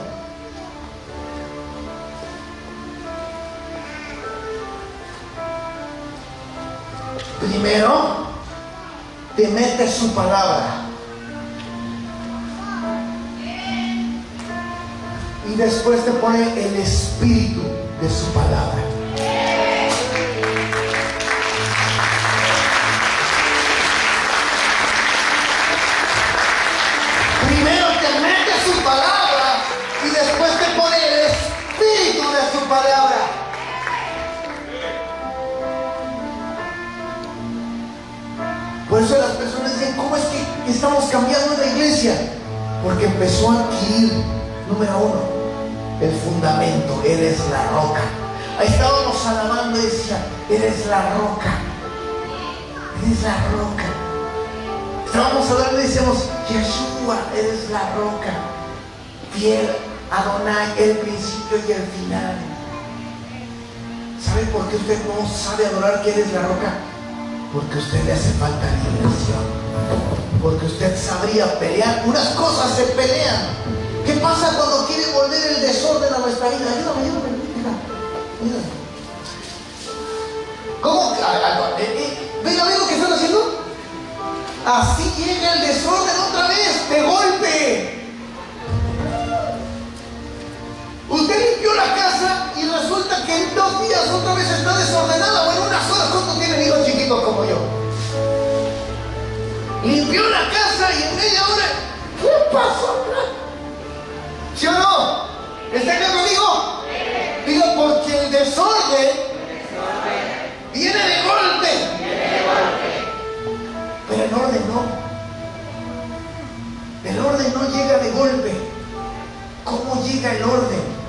Primero, te mete su palabra. Y después te pone el espíritu de su palabra. Primero te mete su palabra y después te pone el espíritu de su palabra. Por eso las personas dicen, ¿cómo es que estamos cambiando la iglesia? Porque empezó a adquirir, número 1, el fundamento. Eres la roca. Ahí estábamos alabando y decía, eres la roca. Eres la roca. Estábamos hablando y decíamos, Yeshua, eres la roca. Fiel, Adonai, el principio y el final. ¿Sabe por qué usted no sabe adorar que eres la roca? Porque a usted le hace falta liberación. Porque usted sabría pelear. Unas cosas se pelean. ¿Qué pasa cuando quiere volver el desorden a nuestra vida? Ayúdame, mira. ¿Cómo? ¿Ven a ver lo que están haciendo? Así llega el desorden otra vez, de golpe. Usted limpió la casa y resulta que en 2 días otra vez está desordenada. O en unas horas, ¿cuántos tienen hijos chiquitos como yo? Limpió la casa y en media hora, ¿qué pasó? ¿Sí o no? ¿Está acá conmigo? Digo, porque el desorden viene de golpe. Pero el orden no. El orden no llega de golpe. ¿Cómo llega el orden?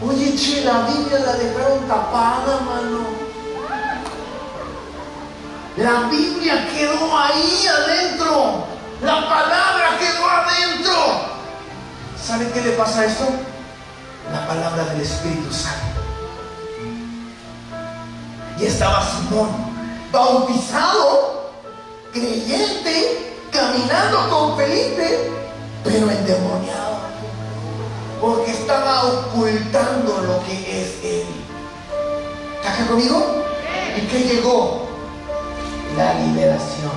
Oye, che, la Biblia la dejaron tapada, mano. La Biblia quedó ahí adentro. La palabra quedó adentro. ¿Saben qué le pasa a esto? La palabra del Espíritu Santo. Y estaba Simón, bautizado, creyente, caminando con Felipe, pero endemoniado. Porque estaba ocultando lo que es él. ¿Está acá conmigo? ¿Y qué llegó? La liberación.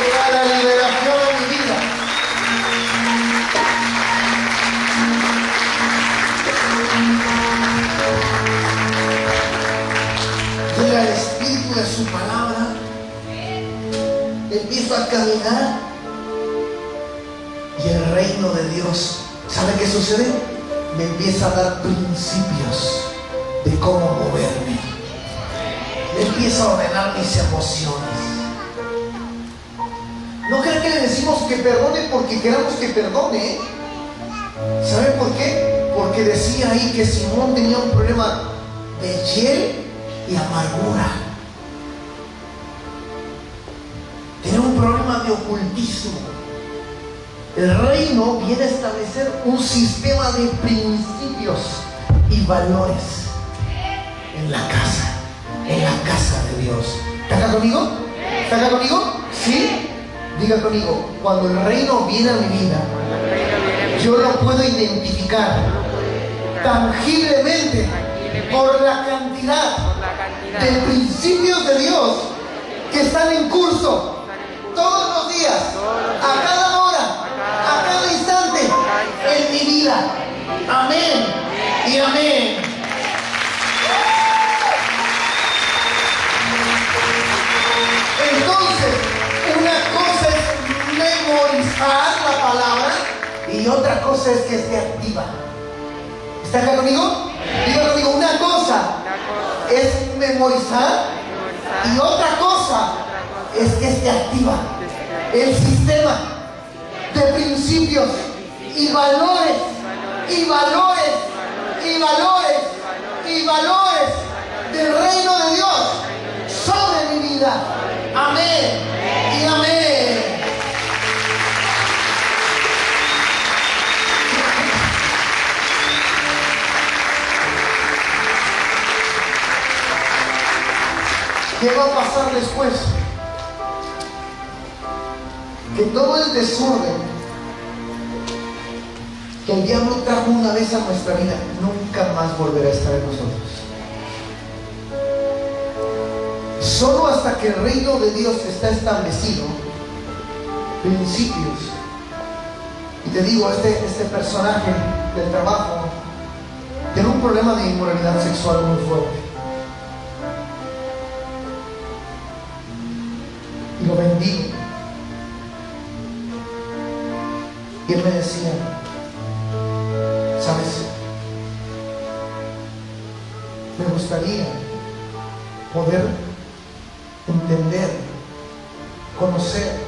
Llega la liberación a mi vida. Llega el espíritu de su palabra. Empiezo a caminar. Y el reino de Dios, ¿sabe qué sucede? Me empieza a dar principios de cómo moverme. Me empieza a ordenar mis emociones. No crean que le decimos que perdone porque queramos que perdone. ¿Saben por qué? Porque decía ahí que Simón tenía un problema de hiel y amargura. Tenía un problema de ocultismo. El reino viene a establecer un sistema de principios y valores en la casa de Dios. ¿Está acá conmigo? ¿Está acá conmigo? ¿Sí? Diga conmigo, cuando el reino viene a mi vida, yo lo puedo identificar tangiblemente por la cantidad de principios de Dios que están en curso todos los días, a cada hora, a cada instante en mi vida. Amén y amén. Entonces, una cosa es memorizar la palabra y otra cosa es que esté activa. ¿Está acá conmigo? Diga conmigo, una cosa es memorizar y otra cosa es que esté activa. El sistema de principios y valores y valores y valores y valores del reino de Dios sobre mi vida. Amén y amén. ¿Qué va a pasar después? Que todo el desorden que el diablo trajo una vez a nuestra vida nunca más volverá a estar en nosotros. Solo hasta que el reino de Dios está establecido, principios. Y te digo, este personaje del trabajo tiene un problema de inmoralidad sexual muy fuerte. Y lo bendigo. Y él me decía, ¿sabes? Me gustaría poder entender, conocer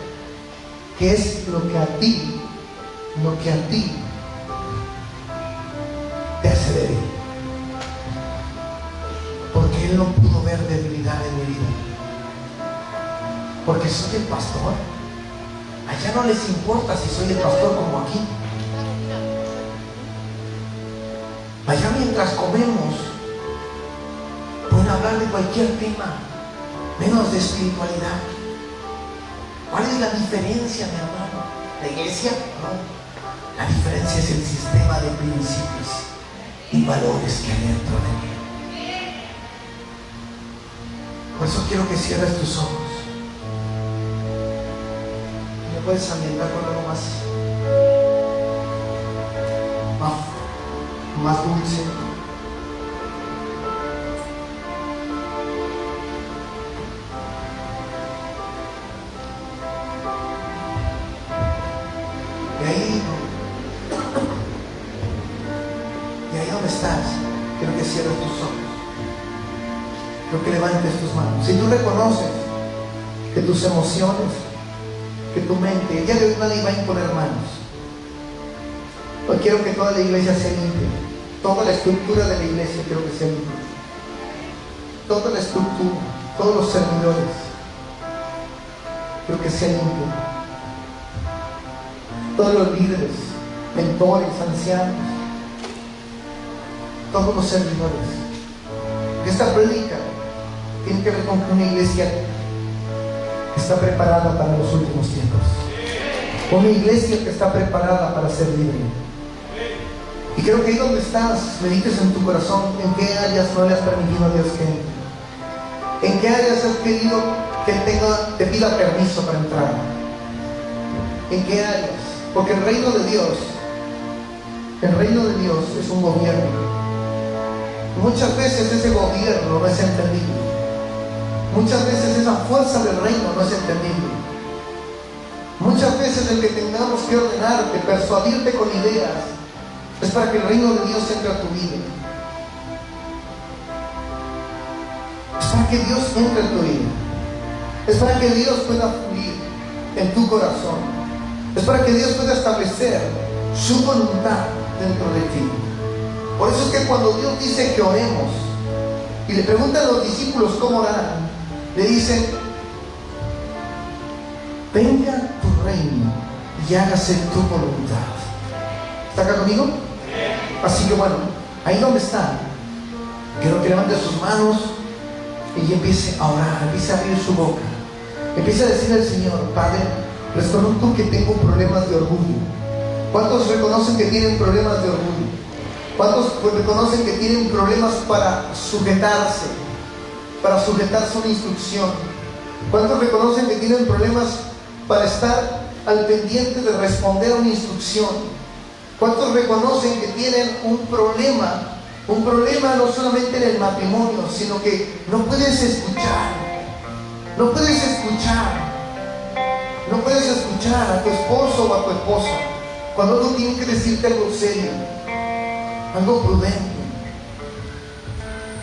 qué es lo que a ti te hace débil. Porque él no pudo ver debilidad en mi vida. Porque soy el pastor. Allá no les importa si soy el pastor como aquí. Allá mientras comemos pueden hablar de cualquier tema, menos de espiritualidad. ¿Cuál es la diferencia, mi hermano? ¿La iglesia? No. La diferencia es el sistema de principios y valores que hay dentro de mí. Por eso quiero que cierres tus ojos. ¿Me puedes ambientar con algo más dulce? Y ahí donde estás, quiero que cierres tus ojos. Quiero que levantes tus manos. Si tú reconoces que tus emociones, que tu mente, el día de hoy nadie va a imponer manos. Hoy quiero que toda la iglesia se limpie. Toda la estructura de la iglesia quiero que se limpie. Toda la estructura, todos los servidores, quiero que se limpien. Todos los líderes, mentores, ancianos, todos los servidores. Esta prédica tiene que ver con que una iglesia está preparada para los últimos tiempos. Una iglesia que está preparada para ser libre. Y creo que ahí donde estás, medites en tu corazón en qué áreas no le has permitido a Dios que entre. En qué áreas has querido que Él te pida permiso para entrar. En qué áreas. Porque el reino de Dios es un gobierno. Muchas veces ese gobierno no es entendido. Muchas veces esa fuerza del reino no es entendible. Muchas veces el que tengamos que ordenarte, persuadirte con ideas, es para que el reino de Dios entre a tu vida. Es para que Dios entre en tu vida. Es para que Dios pueda fluir en tu corazón. Es para que Dios pueda establecer su voluntad dentro de ti. Por eso es que cuando Dios dice que oremos y le preguntan a los discípulos cómo orar, le dicen: venga tu reino y hágase tu voluntad. ¿Está acá conmigo? Así que bueno, ahí donde está, quiero que levante sus manos y empiece a orar, empiece a abrir su boca, empiece a decirle al Señor: Padre, reconozco que tengo problemas de orgullo. ¿Cuántos reconocen que tienen problemas de orgullo? ¿Cuántos reconocen que tienen problemas para sujetarse a una instrucción? ¿Cuántos reconocen que tienen problemas para estar al pendiente de responder a una instrucción? ¿Cuántos reconocen que tienen un problema? Un problema no solamente en el matrimonio, sino que no puedes escuchar. No puedes escuchar. No puedes escuchar a tu esposo o a tu esposa cuando uno tiene que decirte algo serio, algo prudente.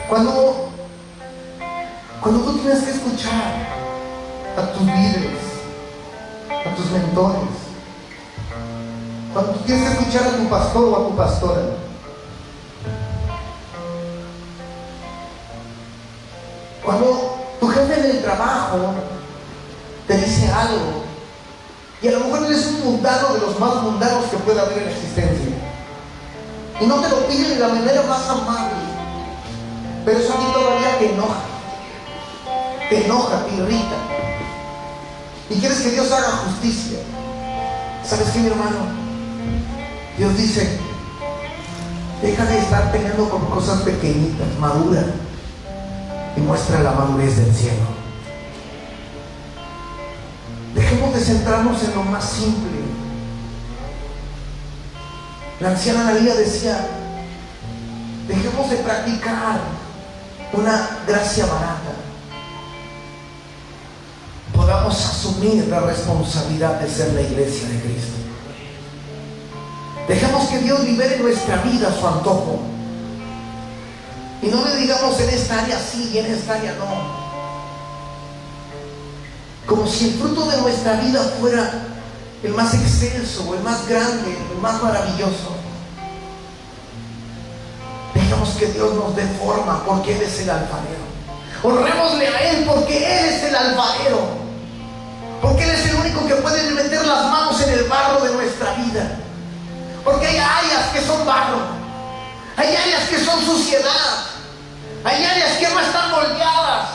Cuando tú tienes que escuchar a tus líderes, a tus mentores, cuando tú tienes que escuchar a tu pastor o a tu pastora. Cuando tu jefe en el trabajo te dice algo, y a lo mejor eres un mundano de los más mundanos que puede haber en la existencia, y no te lo pide de la manera más amable, pero eso a ti todavía te enoja, te irrita, y quieres que Dios haga justicia. ¿Sabes qué, mi hermano? Dios dice: deja de estar peleando con cosas pequeñitas, madura, y muestra la madurez del cielo. Dejemos de centrarnos en lo más simple. La anciana Analía decía: dejemos de practicar una gracia barata, podamos asumir la responsabilidad de ser la iglesia de Cristo. Dejemos que Dios libere en nuestra vida su antojo, y no le digamos en esta área sí y en esta área no, como si el fruto de nuestra vida fuera el más excelso o el más grande, el más maravilloso. Dejemos que Dios nos dé forma, porque Él es el alfarero. Honrémosle a Él porque Él es el alfarero, porque Él es el único que puede meter las manos en el barro de nuestra vida. Porque hay áreas que son barro, hay áreas que son suciedad, hay áreas que no están moldeadas,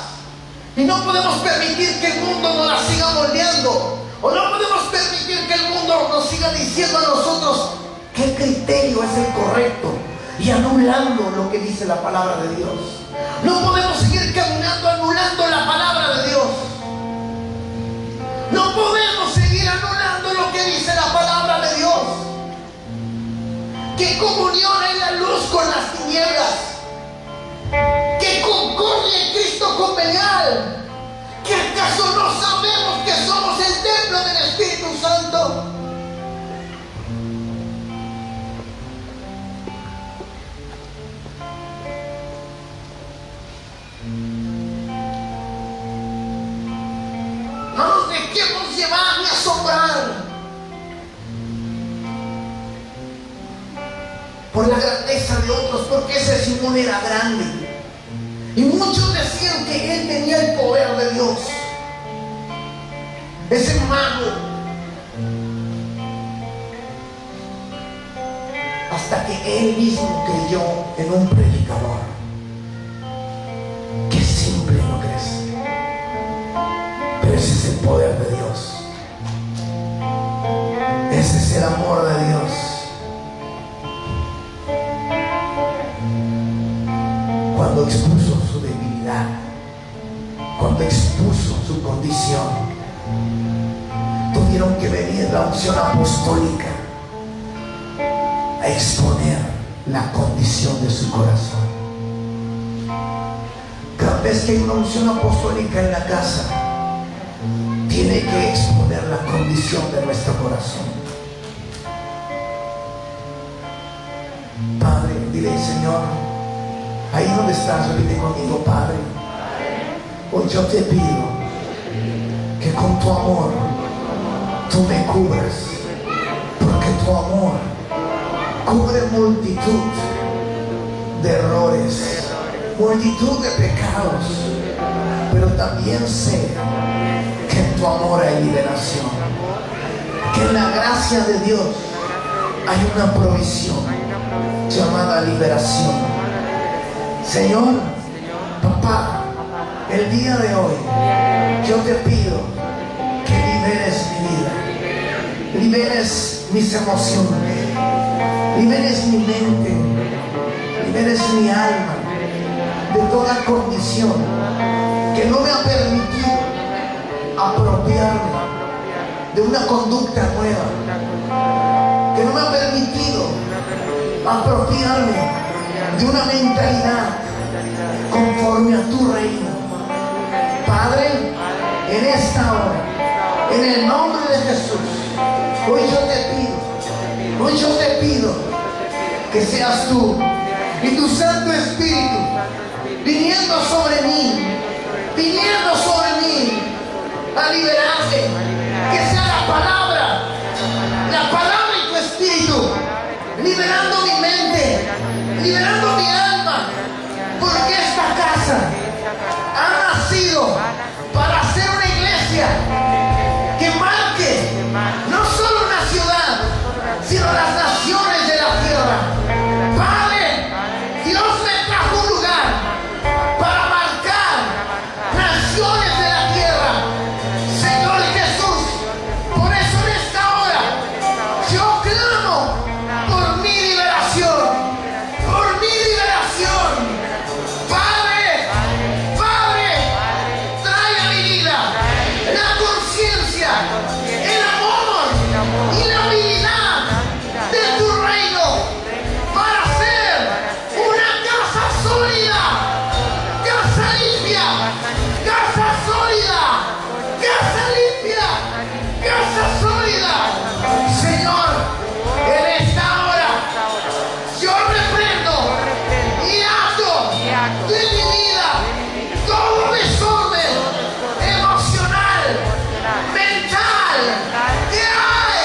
y no podemos permitir que el mundo nos las siga moldeando, o no podemos permitir que el mundo nos siga diciendo a nosotros qué criterio es el correcto, y anulando lo que dice la palabra de Dios. No podemos seguir caminando anulando la palabra de Dios. No podemos seguir anulando lo que dice la palabra de Dios. ¿Qué comunión hay la luz con las tinieblas? ¿Qué concordia en Cristo con Belial? ¿Que acaso no sabemos que somos el templo del Espíritu Santo? No nos dejemos llevar ni asombrar por la grandeza de otros, porque ese Simón era grande, y muchos decían que él tenía el poder de Dios, ese mago, hasta que él mismo creyó en un predicador. Qué simple, ¿no crees? Pero ese es el poder de Dios, ese es el amor de Dios. Cuando expuso su debilidad, cuando expuso su condición, tuvieron que venir la unción apostólica a exponer la condición de su corazón. Cada vez que hay una unción apostólica en la casa, tiene que exponer la condición de nuestro corazón. Padre, dile: Señor, ahí donde estás, repite conmigo: Padre, hoy yo te pido que con tu amor tú me cubras, porque tu amor cubre multitud de errores, multitud de pecados, pero también sé que en tu amor hay liberación, que en la gracia de Dios hay una provisión llamada liberación. Señor, papá, el día de hoy yo te pido que liberes mi vida, liberes mis emociones, liberes mi mente, liberes mi alma de toda condición que no me ha permitido apropiarme de una conducta nueva, que no me ha permitido apropiarme de una mentalidad conforme a tu reino. Padre, en esta hora, en el nombre de Jesús, hoy yo te pido que seas tú y tu Santo Espíritu viniendo sobre mí a liberarte, que sea la palabra y tu Espíritu liberando mi mente, liberando mi alma, porque esta casa ha nacido para ser una iglesia que marque no solo una ciudad, sino las naciones de la tierra. Padre, Dios me trajo un lugar para marcar naciones de la tierra. Señor Jesús, por eso en esta hora yo clamo por mi liberación, Padre, trae a mi vida la conciencia, el amor y la habilidad de tu reino para ser una casa sólida, casa limpia, casa sólida, casa limpia, casa sólida. Señor, en esta hora yo reprendo y ato de mi vida todo desorden emocional, mental que hay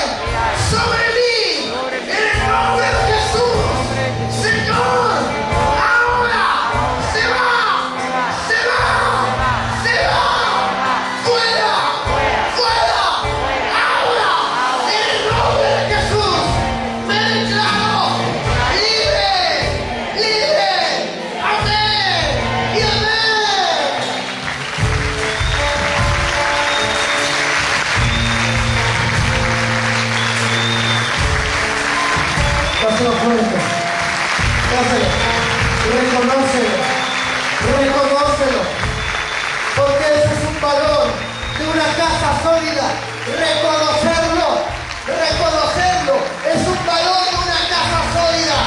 sobre mí, en el nombre de Jesús. Señor, ahora se va, fuera, ahora, en el nombre de Jesús, me declaro libre, amén y amén. Dáselo fuerte, dáselo, reconócelo, porque ese es un valor de una casa sólida. Reconocerlo, es un valor de una casa sólida.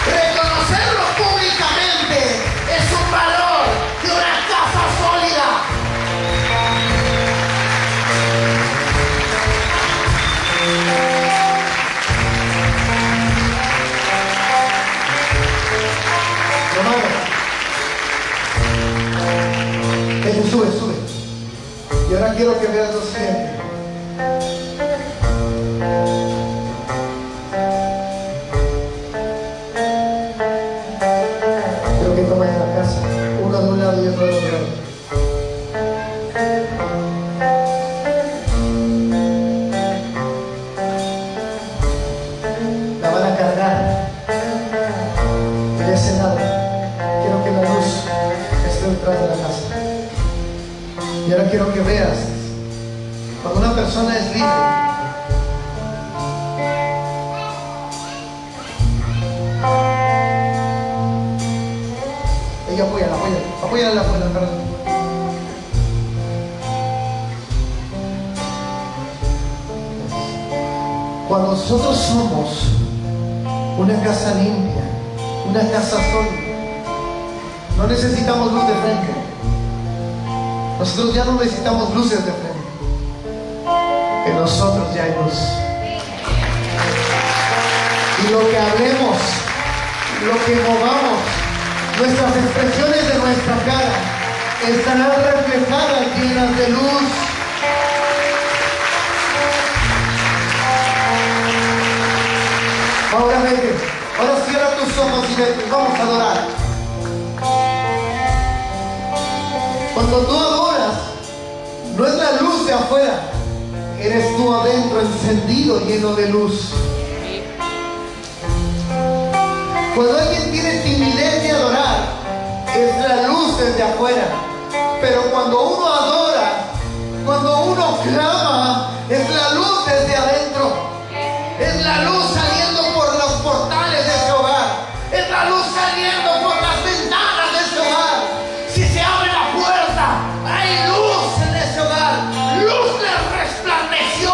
Reconocerlo públicamente es un valor de una casa sólida. Hermano, sube. Y ahora quiero que veas lo siguiente. Quiero que tomes la casa, uno de un lado y otro del otro lado. La van a cargar de ese lado. Quiero que la luz esté detrás de la casa. Y ahora quiero que veas, cuando una persona es libre, ella apóyala la puerta, perdón. Cuando nosotros somos una casa limpia, una casa sólida, no necesitamos luz de frente. Nosotros ya no necesitamos luces de frente. En nosotros ya hay luz. Y lo que hablemos, lo que movamos, nuestras expresiones de nuestra cara estarán reflejadas, llenas de luz. Ahora vete, ahora cierra tus ojos y vete, vamos a adorar. Cuando tú adoras, no es la luz de afuera, eres tú adentro encendido, lleno de luz. Cuando alguien tiene timidez de adorar, es la luz desde afuera. Pero cuando uno adora, cuando uno clama, es la luz desde adentro. Es la luz saliendo por los portales de ese hogar. Es la luz saliendo por las ventanas de ese hogar. Si se abre la puerta, hay luz en ese hogar. Luz les resplandeció.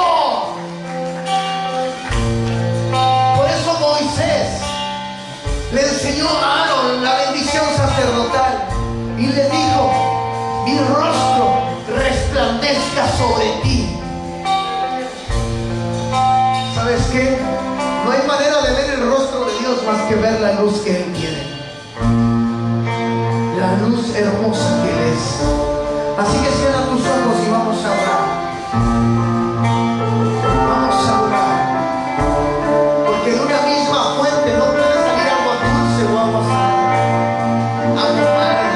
mi rostro resplandezca sobre ti. ¿Sabes qué? No hay manera de ver el rostro de Dios más que ver la luz que Él tiene, la luz hermosa que Él es. Así que cierra tus ojos y vamos a orar. Vamos a orar, porque de una misma fuente no puede salir agua dulce o agua salada, agua amarga.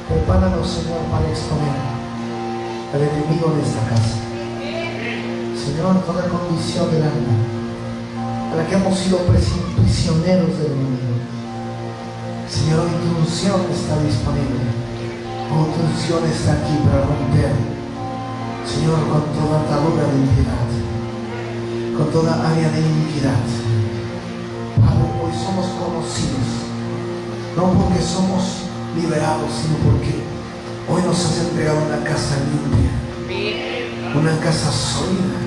Prepáranos, Señor, para exponer al enemigo de esta casa. Señor, toda condición del alma a la que hemos sido prisioneros del enemigo. Señor, hoy tu unción está disponible. Hoy tu unción está aquí para romper, Señor, con toda atadura de impiedad, con toda área de iniquidad. Padre, hoy somos conocidos, no porque somos liberados, sino porque hoy nos has entregado una casa limpia, una casa sólida,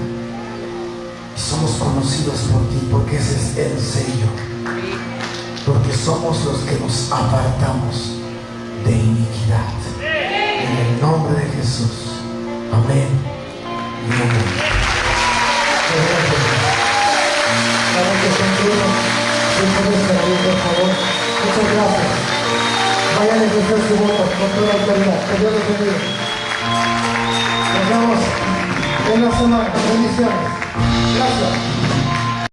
y somos conocidos por ti, porque ese es el sello, porque somos los que nos apartamos de iniquidad. En el nombre de Jesús, amén y amén. Muchas gracias. Vayan a ejercer su voto con toda autoridad. Que Dios los bendiga. Nos vemos en la semana. Bendiciones. Gracias.